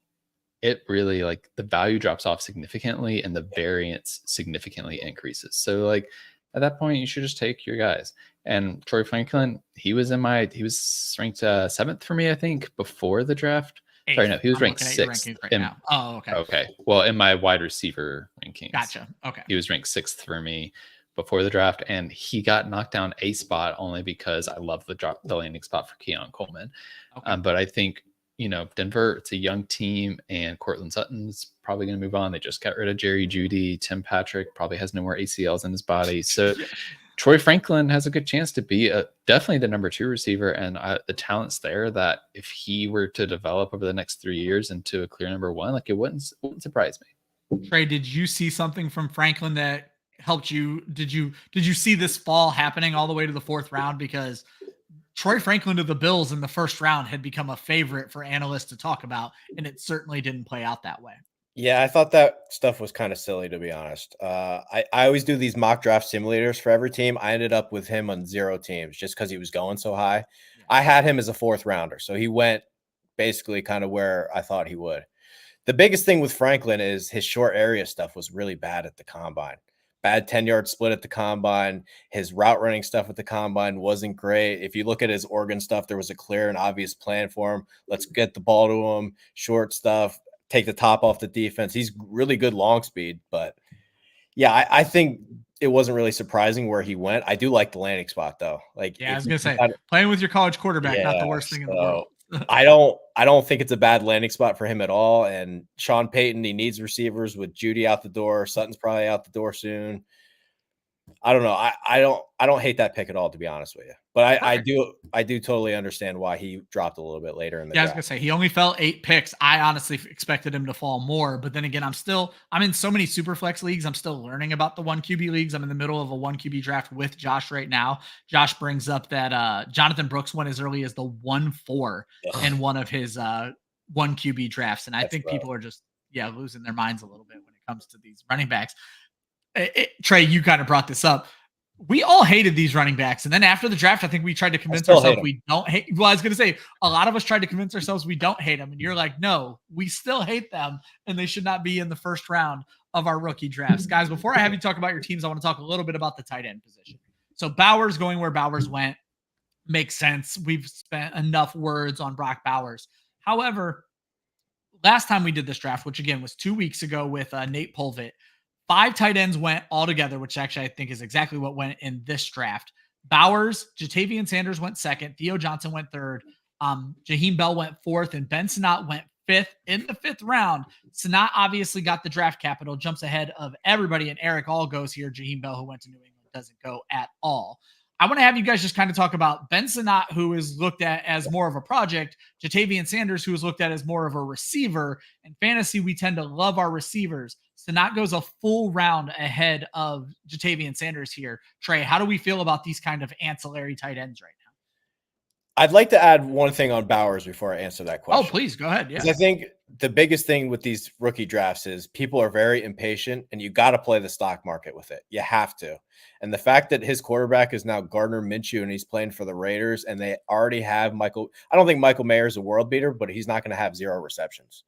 it really, like, the value drops off significantly and the variance significantly increases. So like at that point, you should just take your guys. And Troy Franklin, he was ranked 7th for me, I think, before the draft. Sorry, no, he was ranked 6th. Now. Oh, okay. Okay. Well, in my wide receiver rankings. Gotcha. Okay. He was ranked 6th for me before the draft, and he got knocked down a spot only because I love the landing spot for Keon Coleman. Okay. But I think, Denver, it's a young team, and Cortland Sutton's probably going to move on. They just got rid of Jerry Jeudy. Tim Patrick probably has no more ACLs in his body. So Troy Franklin has a good chance to be definitely the number 2 receiver, and the talent's there that if he were to develop over the next 3 years into a clear number 1, like it wouldn't surprise me. Trey, did you see something from Franklin that helped you? Did you see this fall happening all the way to the 4th round? Because Troy Franklin to the Bills in the 1st round had become a favorite for analysts to talk about, and it certainly didn't play out that way. Yeah, I thought that stuff was kind of silly, to be honest. I always do these mock draft simulators for every team. I ended up with him on 0 teams just because he was going so high. Yeah. I had him as a 4th rounder, so he went basically kind of where I thought he would. The biggest thing with Franklin is his short area stuff was really bad at the combine. Bad 10-yard split at the combine. His route running stuff at the combine wasn't great. If you look at his Oregon stuff, there was a clear and obvious plan for him. Let's get the ball to him, short stuff. Take the top off the defense. He's really good long speed, but yeah, I think it wasn't really surprising where he went. I do like the landing spot though. Like, yeah, I was gonna say playing with your college quarterback, not the worst thing in the world. I don't think it's a bad landing spot for him at all. And Sean Payton, he needs receivers with Jeudy out the door. Sutton's probably out the door soon. I don't know. I don't hate that pick at all, to be honest with you. But I do totally understand why he dropped a little bit later in the draft. I was gonna say he only fell 8 picks. I honestly expected him to fall more, but then again, I'm in so many SUPERFLEX leagues. I'm still learning about the 1 QB leagues. I'm in the middle of a 1 QB draft with Josh right now. Josh brings up that Jonathan Brooks went as early as the 1-4 in one of his 1 QB drafts, and I think people are just losing their minds a little bit when it comes to these running backs. Trey, you kind of brought this up. We all hated these running backs. And then after the draft, I think we tried to convince ourselves we don't hate. Well, I was going to say, a lot of us tried to convince ourselves we don't hate them. And you're like, no, we still hate them. And they should not be in the 1st round of our rookie drafts. Guys, before I have you talk about your teams, I want to talk a little bit about the tight end position. So Bowers going where Bowers went makes sense. We've spent enough words on Brock Bowers. However, last time we did this draft, which again was 2 weeks ago with Nate Polvit, 5 tight ends went all together, which actually I think is exactly what went in this draft. Bowers, Jatavian Sanders went 2nd. Theo Johnson went 3rd. Jaheim Bell went 4th, and Ben Sinott went 5th in the 5th round. Sinott obviously got the draft capital, jumps ahead of everybody, and Eric all goes here. Jaheim Bell, who went to New England, doesn't go at all. I want to have you guys just kind of talk about Ben Sinott, who is looked at as more of a project, Jatavian Sanders, who is looked at as more of a receiver. In fantasy, we tend to love our receivers. Sinott goes a full round ahead of Jatavian Sanders here. Trey, how do we feel about these kind of ancillary tight ends right now? I'd like to add one thing on Bowers before I answer that question. Oh, please go ahead. Yeah, I think the biggest thing with these rookie drafts is people are very impatient, and you got to play the stock market with it. You have to. And the fact that his quarterback is now Gardner Minshew and he's playing for the Raiders, and they already have Michael. I don't think Michael Mayer is a world beater, but he's not going to have 0 receptions.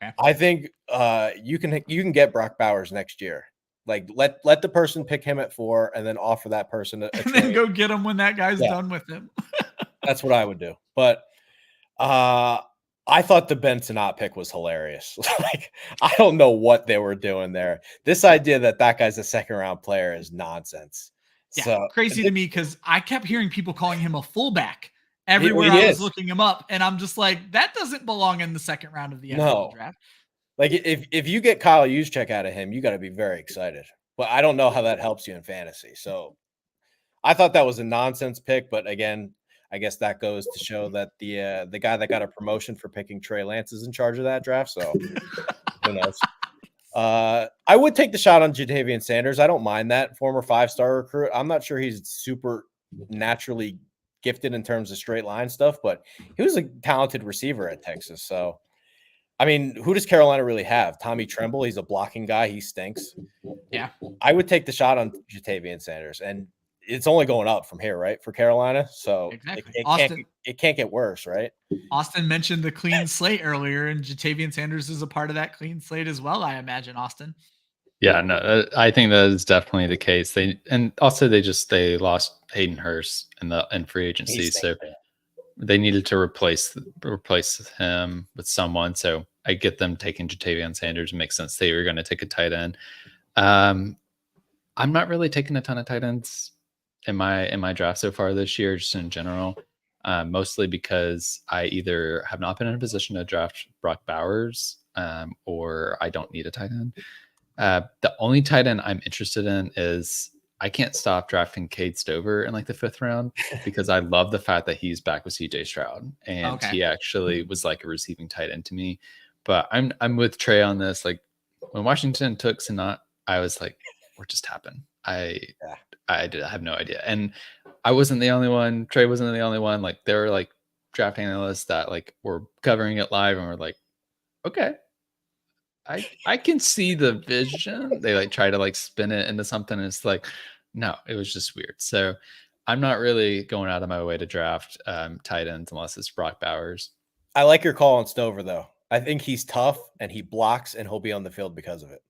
Okay. I think you can get Brock Bowers next year. Like let the person pick him at 4, and then offer that person and then go get him when that guy's done with him. That's what I would do. But I thought the Ben Sinott pick was hilarious. Like, I don't know what they were doing there. This idea that guy's a 2nd round player is nonsense. Yeah, so crazy to me, because I kept hearing people calling him a fullback everywhere I was looking him up, and I'm just like, that doesn't belong in the 2nd round of the NFL draft. Like, if you get Kyle Juszczyk out of him, you got to be very excited. But I don't know how that helps you in fantasy. So I thought that was a nonsense pick, but again, I guess that goes to show that the guy that got a promotion for picking Trey Lance is in charge of that draft. So who knows? I would take the shot on Jatavian Sanders. I don't mind that. Former 5-star recruit. I'm not sure he's super naturally gifted in terms of straight line stuff, but he was a talented receiver at Texas. So, I mean, who does Carolina really have? Tommy Tremble. He's a blocking guy. He stinks. Yeah. I would take the shot on Jatavian Sanders, and it's only going up from here, right? For Carolina. So exactly. It can't get worse, right? Austin mentioned the clean slate earlier, and Jatavian Sanders is a part of that clean slate as well, I imagine, Austin. Yeah, no, I think that is definitely the case. They lost Hayden Hurst in free agency, so they needed to replace him with someone. So I get them taking Jatavion Sanders. It makes sense they were going to take a tight end. I'm not really taking a ton of tight ends in my draft so far this year, just in general. Mostly because I either have not been in a position to draft Brock Bowers, or I don't need a tight end. The only tight end I'm interested in is I can't stop drafting Cade Stover in like the 5th round because I love the fact that he's back with CJ Stroud and he actually was like a receiving tight end to me. But I'm with Trey on this. Like when Washington took Sinott, I was like, what just happened? I have no idea. And I wasn't the only one. Trey wasn't the only one. Like there were like draft analysts that like were covering it live and were like, okay, I can see the vision. They like try to like spin it into something. And it's like, no, it was just weird. So I'm not really going out of my way to draft tight ends unless it's Brock Bowers. I like your call on Stover though. I think he's tough and he blocks and he'll be on the field because of it.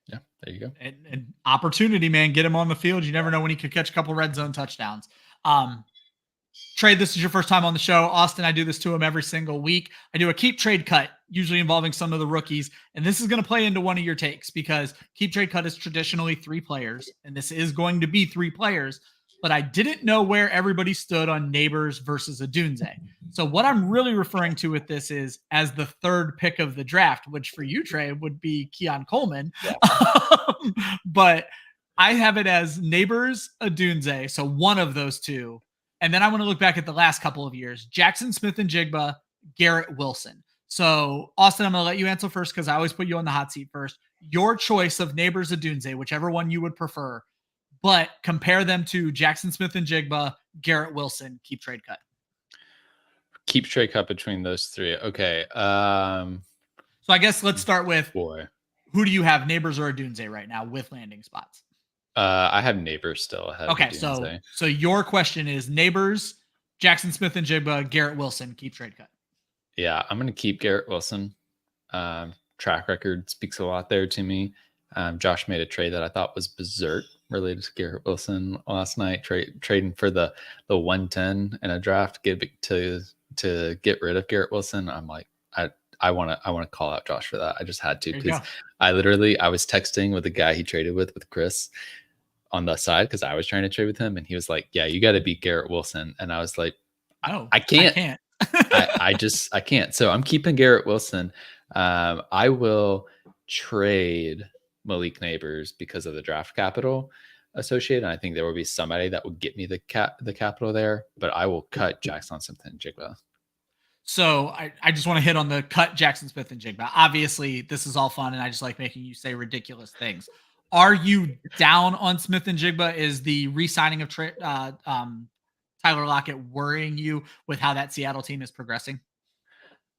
Yeah, there you go. And opportunity, man. Get him on the field. You never know when he could catch a couple red zone touchdowns. Trey, this is your first time on the show. Austin, I do this to him every single week. I do a keep trade cut, usually involving some of the rookies. And this is going to play into one of your takes because keep trade cut is traditionally 3 players. And this is going to be 3 players. But I didn't know where everybody stood on Neighbors versus Odunze. So what I'm really referring to with this is as the 3rd pick of the draft, which for you, Trey, would be Keon Coleman. Yeah. But I have it as Neighbors, Odunze. So one of those 2. And then I want to look back at the last couple of years. Jaxon, Smith-Njigba, Garrett, Wilson. So, Austin, I'm going to let you answer first because I always put you on the hot seat first. Your choice of Neighbors, Odunze, whichever one you would prefer, but compare them to Jaxon, Smith-Njigba, Garrett, Wilson, keep trade cut. Keep trade cut between those 3. Okay. So I guess let's start with who do you have, Neighbors or Odunze right now with landing spots? I have Neighbors still ahead. Okay, so your question is Neighbors, Jaxon, Smith-Njigba, Garrett, Wilson, keep trade cut. Yeah, I'm going to keep Garrett Wilson. Track record speaks a lot there to me. Josh made a trade that I thought was berserk related to Garrett Wilson last night. Trading for the 110 in a draft, to get rid of Garrett Wilson. I'm like, I want to call out Josh for that. I just had to because I was texting with the guy he traded with Chris on the side because I was trying to trade with him, and he was like, "Yeah, you got to beat Garrett Wilson," and I was like, I can't. I can't. So I'm keeping Garrett Wilson. I will trade Malik Neighbors because of the draft capital associated. And I think there will be somebody that will get me the capital there, but I will cut Jaxon Smith-Njigba. So I just want to hit on the cut Jaxon Smith-Njigba. Obviously, this is all fun, and I just like making you say ridiculous things. Are you down on Smith-Njigba? Is the re-signing of Tyler Lockett worrying you with how that Seattle team is progressing?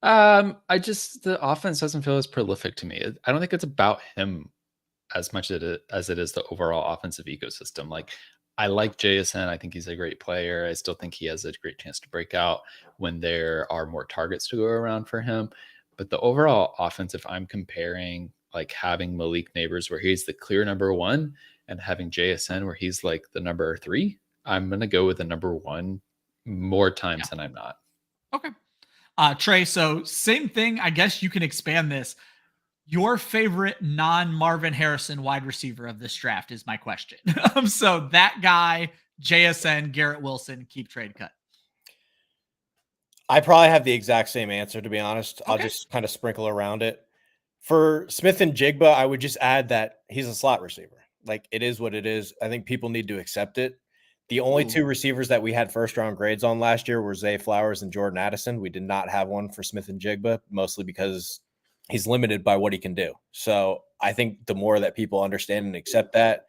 The offense doesn't feel as prolific to me. I don't think it's about him as much as it is the overall offensive ecosystem. Like, I like Jaxon. I think he's a great player. I still think he has a great chance to break out when there are more targets to go around for him. But the overall offense, if I'm comparing like having Malik Neighbors where he's the clear number 1 and having Jaxon where he's like the number 3, I'm going to go with the number 1 more times than I'm not. Okay. Trey, so same thing. I guess you can expand this. Your favorite non-Marvin Harrison wide receiver of this draft is my question. So that guy, JSN, Garrett Wilson, keep trade cut. I probably have the exact same answer, to be honest. Okay. I'll just kind of sprinkle around it. For Smith-Njigba, I would just add that he's a slot receiver. Like, it is what it is. I think people need to accept it. The only 2 receivers that we had first-round grades on last year were Zay Flowers and Jordan Addison. We did not have one for Smith-Njigba, mostly because he's limited by what he can do. So I think the more that people understand and accept that,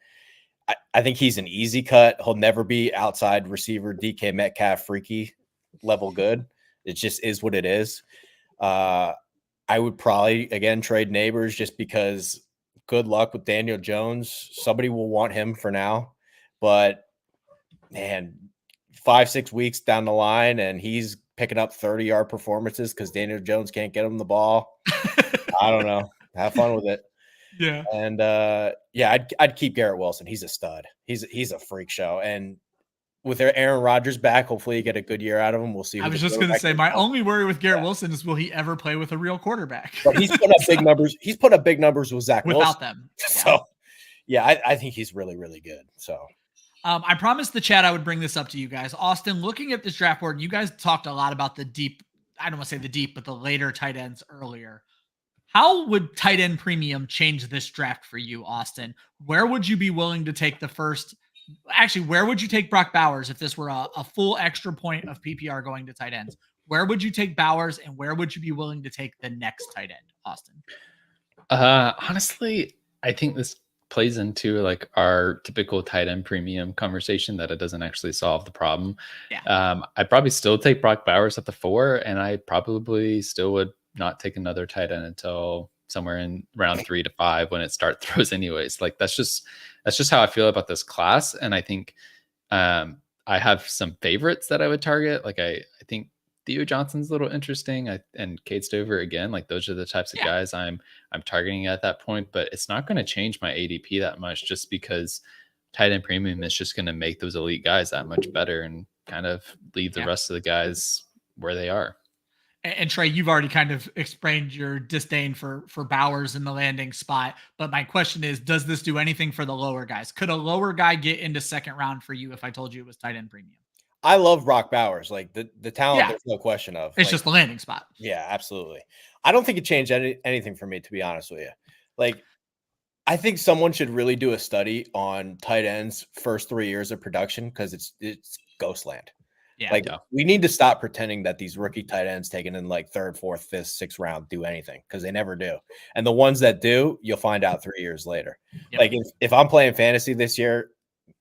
I think he's an easy cut. He'll never be outside receiver DK Metcalf freaky level good. It just is what it is. I would probably, again, trade Neighbors just because good luck with Daniel Jones. Somebody will want him for now. But, man, 5-6 weeks down the line and he's picking up 30-yard performances because Daniel Jones can't get him the ball. I don't know. Have fun with it. Yeah. And yeah, I'd keep Garrett Wilson. He's a stud. He's a freak show. And with Aaron Rodgers back, hopefully you get a good year out of him. We'll see. I was just going to say, my only worry with Garrett Wilson is will he ever play with a real quarterback? But he's put up big numbers. He's put up big numbers with Zach without Wilson. them. Yeah. So yeah, I think he's really, really good. So I promised the chat I would bring this up to you guys. Austin, looking at this draft board, you guys talked a lot about the deep, I don't want to say the deep, but the later tight ends earlier. How would tight end premium change this draft for you, Austin? Where would you be willing to take the first? Actually, where would you take Brock Bowers if this were a full extra point of PPR going to tight ends? Where would you take Bowers, and where would you be willing to take the next tight end, Austin? Honestly, I think this plays into like our typical tight end premium conversation that it doesn't actually solve the problem. Yeah. I'd probably still take Brock Bowers at the 4, and I probably still would not take another tight end until somewhere in round 3 to 5 when it start throws anyways. Like that's just how I feel about this class. And I think I have some favorites that I would target. Like I think Theo Johnson's a little interesting. And Cade Stover again, like those are the types of guys I'm targeting at that point, but it's not going to change my ADP that much just because tight end premium is just going to make those elite guys that much better and kind of leave the rest of the guys where they are. And Trey, you've already kind of explained your disdain for Bowers in the landing spot. But my question is, does this do anything for the lower guys? Could a lower guy get into second round for you if I told you it was tight end premium? I love Brock Bowers. Like the talent, there's no question of. It's just the landing spot. Yeah, absolutely. I don't think it changed anything for me, to be honest with you. Like, I think someone should really do a study on tight ends' first 3 years of production because it's ghostland. Yeah, we need to stop pretending that these rookie tight ends taken in like 3rd, 4th, 5th, 6th round do anything because they never do. And the ones that do, you'll find out 3 years later. Yep. Like if I'm playing fantasy this year,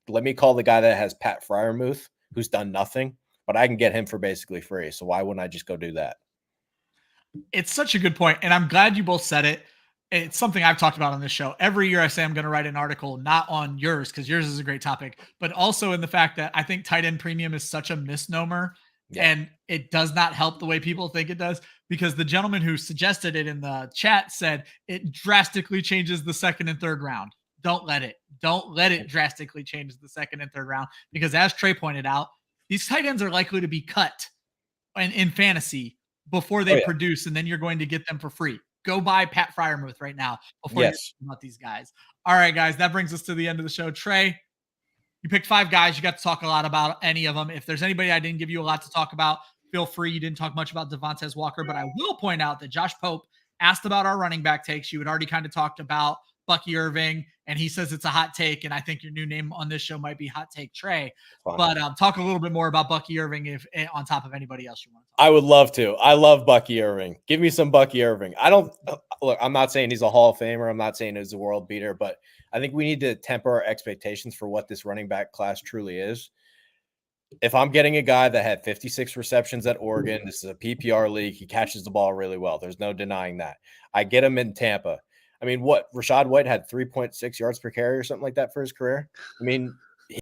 let me call the guy that has Pat Freiermuth, who's done nothing, but I can get him for basically free. So why wouldn't I just go do that? It's such a good point, and I'm glad you both said it. It's something I've talked about on this show. Every year I say I'm going to write an article, not on yours, because yours is a great topic, but also in the fact that I think tight end premium is such a misnomer and it does not help the way people think it does, because the gentleman who suggested it in the chat said it drastically changes the 2nd and 3rd round. Don't let it drastically change the 2nd and 3rd round, because as Trey pointed out, these tight ends are likely to be cut in fantasy before they produce, and then you're going to get them for free. Go buy Pat Freiermuth right now before you talk about these guys. All right, guys, that brings us to the end of the show. Trey, you picked 5 guys. You got to talk a lot about any of them. If there's anybody I didn't give you a lot to talk about, feel free. You didn't talk much about Devontae Walker, but I will point out that Josh Pope asked about our running back takes. You had already kind of talked about Bucky Irving, and he says it's a hot take, and I think your new name on this show might be Hot Take Trey. But talk a little bit more about Bucky Irving if on top of anybody else you want to talk about. I would love to. I love Bucky Irving. Give me some Bucky Irving. I'm not saying he's a Hall of Famer. I'm not saying he's a world beater, but I think we need to temper our expectations for what this running back class truly is. If I'm getting a guy that had 56 receptions at Oregon, this is a PPR league, he catches the ball really well. There's no denying that. I get him in Tampa. I mean, Rachaad White had 3.6 yards per carry or something like that for his career. I mean,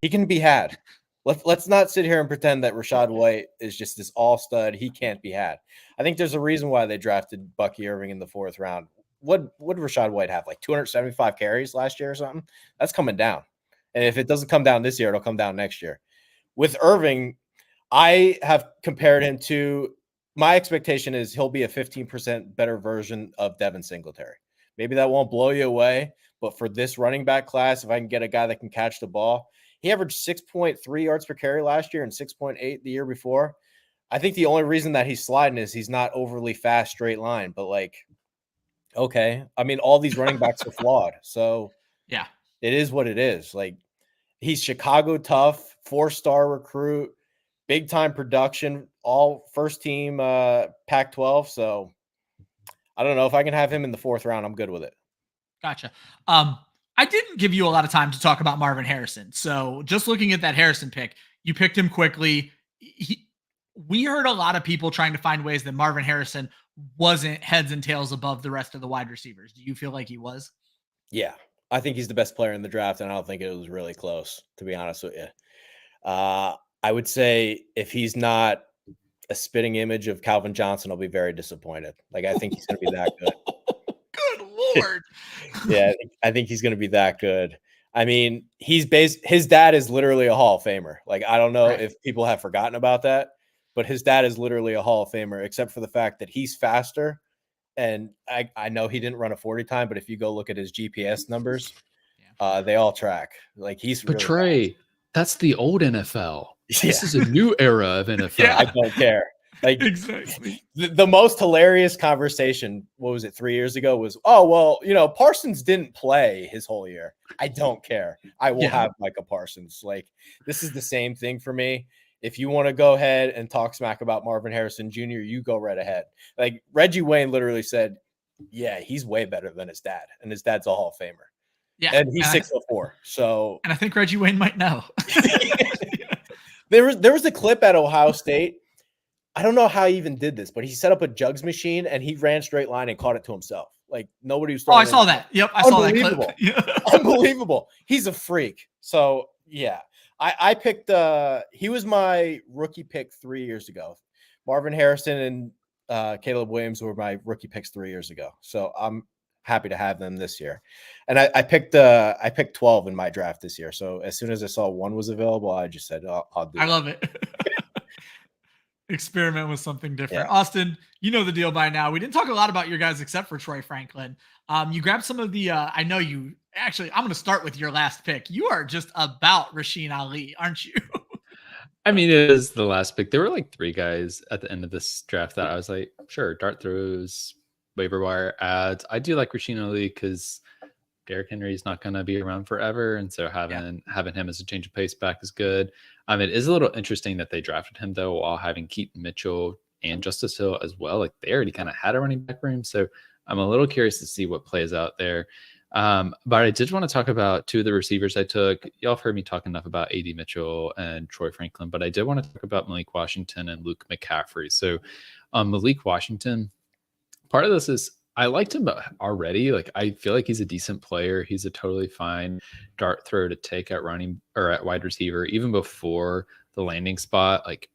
he can be had. Let's not sit here and pretend that Rachaad White is just this all stud. He can't be had. I think there's a reason why they drafted Bucky Irving in the 4th round. What did Rachaad White have? Like 275 carries last year or something? That's coming down. And if it doesn't come down this year, it'll come down next year. With Irving, I have compared him to – my expectation is he'll be a 15% better version of Devin Singletary. Maybe that won't blow you away, but for this running back class, if I can get a guy that can catch the ball, he averaged 6.3 yards per carry last year and 6.8 the year before. I think the only reason that he's sliding is he's not overly fast straight line, but okay. I mean, all these running backs are flawed. So yeah, it is what it is. Like, he's Chicago tough, 4-star recruit, big time production, all first team Pac-12. So I don't know if I can have him in the 4th round. I'm good with it. Gotcha. I didn't give you a lot of time to talk about Marvin Harrison. So just looking at that Harrison pick, you picked him quickly. We heard a lot of people trying to find ways that Marvin Harrison wasn't heads and tails above the rest of the wide receivers. Do you feel like he was? Yeah, I think he's the best player in the draft, and I don't think it was really close, to be honest with you. I would say if he's not a spitting image of Calvin Johnson, I'll be very disappointed. Like, I think he's going to be that good. Good Lord. Yeah, I think he's going to be that good. I mean, his dad is literally a Hall of Famer. Like, I don't know if people have forgotten about that, but his dad is literally a Hall of Famer, except for the fact that he's faster. And I know he didn't run a 40 time, but if you go look at his GPS numbers, they all track. Like, he's But really Trey, fast. that's the old NFL. This is a new era of NFL. Yeah. I don't care. Like, Exactly. The most hilarious conversation, what was it, 3 years ago, was, oh, well, Parsons didn't play his whole year. I don't care. I will have Micah Parsons. Like, this is the same thing for me. If you want to go ahead and talk smack about Marvin Harrison Jr., you go right ahead. Like, Reggie Wayne literally said, yeah, he's way better than his dad, and his dad's a Hall of Famer. Yeah. And he's 6'4". So, and I think Reggie Wayne might know. there was a clip at Ohio State. I don't know how he even did this, but he set up a jugs machine and he ran straight line and caught it to himself. Like, nobody was throwing. I saw that. Yep, I saw that clip. Unbelievable. He's a freak. So, yeah. I picked he was my rookie pick 3 years ago. Marvin Harrison and Caleb Williams were my rookie picks 3 years ago. So I'm happy to have them this year. And I picked 12 in my draft this year. So as soon as I saw one was available, I just said, I'll do it. I love it. Experiment with something different. Yeah. Austin, you know the deal by now. We didn't talk a lot about your guys except for Troy Franklin. You grabbed some of the, I know you actually, I'm going to start with your last pick. You are just about Rasheen Ali, aren't you? I mean, it is the last pick. There were like 3 guys at the end of this draft that I was like, sure, dart throws, waiver wire ads. I do like Rasheen Ali because Derrick Henry is not going to be around forever. And so having him as a change of pace back is good. It is a little interesting that they drafted him, though, while having Keaton Mitchell and Justice Hill as well. Like, they already kind of had a running back room. So I'm a little curious to see what plays out there. But I did want to talk about 2 of the receivers I took. Y'all have heard me talk enough about A.D. Mitchell and Troy Franklin, but I did want to talk about Malik Washington and Luke McCaffrey. So Malik Washington, part of this is I liked him already. Like, I feel like he's a decent player. He's a totally fine dart throw to take at running or at wide receiver, even before the landing spot. Like,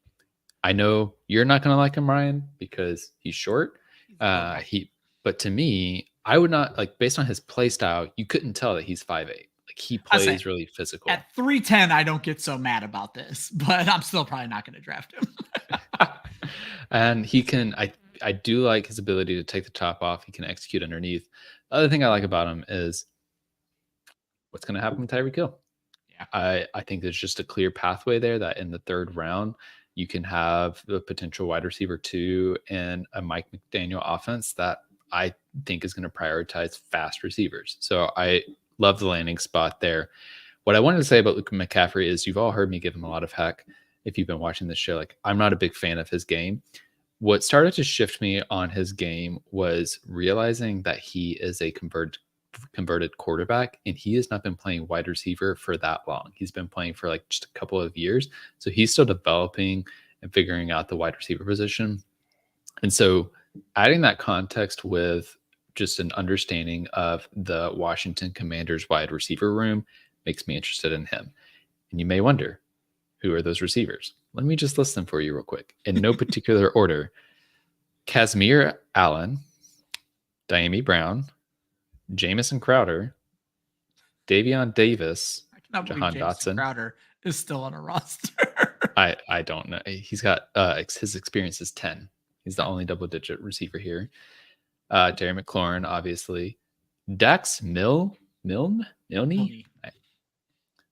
I know you're not going to like him, Ryan, because he's short. But to me, I would not, like, based on his play style, you couldn't tell that he's 5'8". Like, he plays really physical. At 310, I don't get so mad about this, but I'm still probably not going to draft him. And he can, I do like his ability to take the top off. He can execute underneath. The other thing I like about him is what's going to happen with Tyreek Hill. Yeah. I think there's just a clear pathway there that in the 3rd round, you can have the potential wide receiver 2 and a Mike McDaniel offense that I think is going to prioritize fast receivers. So I love the landing spot there. What I wanted to say about Luke McCaffrey is you've all heard me give him a lot of heck if you've been watching this show. Like, I'm not a big fan of his game. What started to shift me on his game was realizing that he is a converted quarterback, and he has not been playing wide receiver for that long. He's been playing for like just a couple of years. So he's still developing and figuring out the wide receiver position. And so adding that context with just an understanding of the Washington Commanders wide receiver room makes me interested in him. And you may wonder, who are those receivers? Let me just list them for you real quick in no particular order. Casimir Allen, Diami Brown, Jamison Crowder, Davion Davis, Jahan Dotson. Crowder is still on a roster. I don't know. He's got his experience is 10. He's the only double-digit receiver here. Terry McLaurin, obviously. Dax Milne,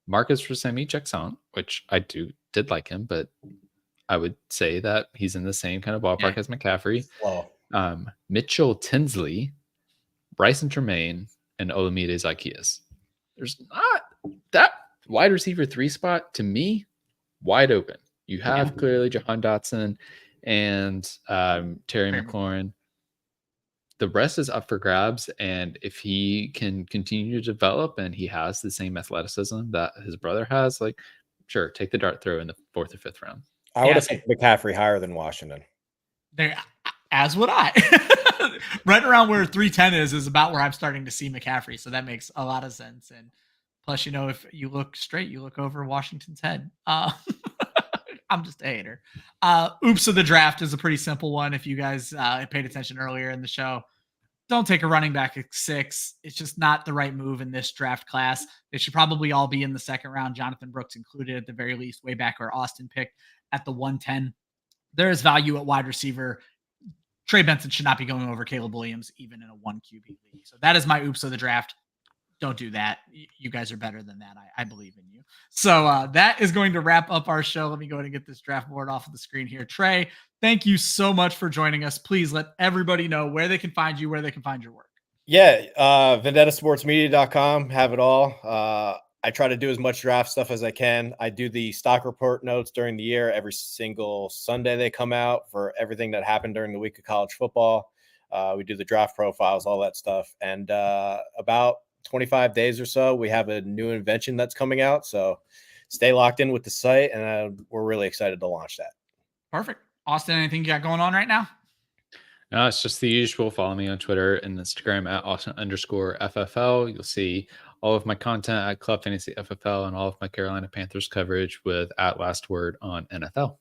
Marcus Rasemi Jaxon, which I did like him, but I would say that he's in the same kind of ballpark as McCaffrey. Wow. Mitchell Tinsley, Bryson Tremaine, and Olamide Zaccheaus. There's not that wide receiver 3 spot, to me, wide open. You have clearly Jahan Dotson and Terry McLaurin. The rest is up for grabs, and if he can continue to develop and he has the same athleticism that his brother has, like, sure, take the dart throw in the 4th or 5th round. I would have picked McCaffrey higher than Washington. There, as would I. Right around where 310 is about where I'm starting to see McCaffrey, so that makes a lot of sense. And plus, if you look straight, you look over Washington's head. I'm just a hater. Oops of the draft is a pretty simple one. If you guys paid attention earlier in the show, don't take a running back at 6. It's just not the right move in this draft class. They should probably all be in the second round, Jonathan Brooks included at the very least, way back where Austin picked at the 110. There is value at wide receiver. Trey Benson should not be going over Caleb Williams, even in a 1 QB league. So that is my oops of the draft. Don't do that. You guys are better than that. I believe in you. So that is going to wrap up our show. Let me go ahead and get this draft board off of the screen here. Trey, thank you so much for joining us. Please let everybody know where they can find you, where they can find your work. Yeah, vendettasportsmedia.com. Have it all. I try to do as much draft stuff as I can. I do the stock report notes during the year. Every single Sunday they come out for everything that happened during the week of college football. We do the draft profiles, all that stuff. And about 25 days or so, we have a new invention that's coming out. So stay locked in with the site, and we're really excited to launch that. Perfect. Austin, anything you got going on right now? No, it's just the usual. Follow me on Twitter and Instagram at Austin_FFL. You'll see all of my content at Club Fantasy FFL and all of my Carolina Panthers coverage with at Last Word on NFL.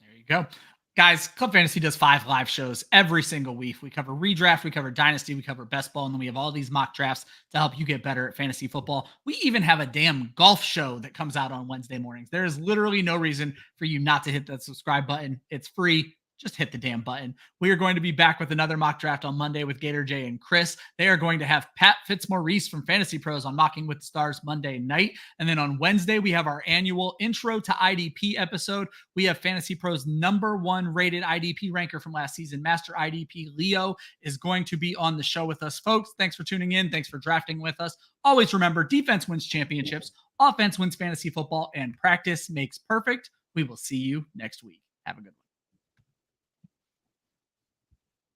There you go. Guys, Club Fantasy does 5 live shows every single week. We cover redraft, we cover dynasty, we cover best ball, and then we have all these mock drafts to help you get better at fantasy football. We even have a damn golf show that comes out on Wednesday mornings. There is literally no reason for you not to hit that subscribe button. It's free. Just hit the damn button. We are going to be back with another mock draft on Monday with Gator J and Chris. They are going to have Pat Fitzmaurice from Fantasy Pros on Mocking with the Stars Monday night. And then on Wednesday, we have our annual Intro to IDP episode. We have Fantasy Pros #1 rated IDP ranker from last season, Master IDP Leo, is going to be on the show with us, folks. Thanks for tuning in. Thanks for drafting with us. Always remember, defense wins championships, offense wins fantasy football, and practice makes perfect. We will see you next week. Have a good one.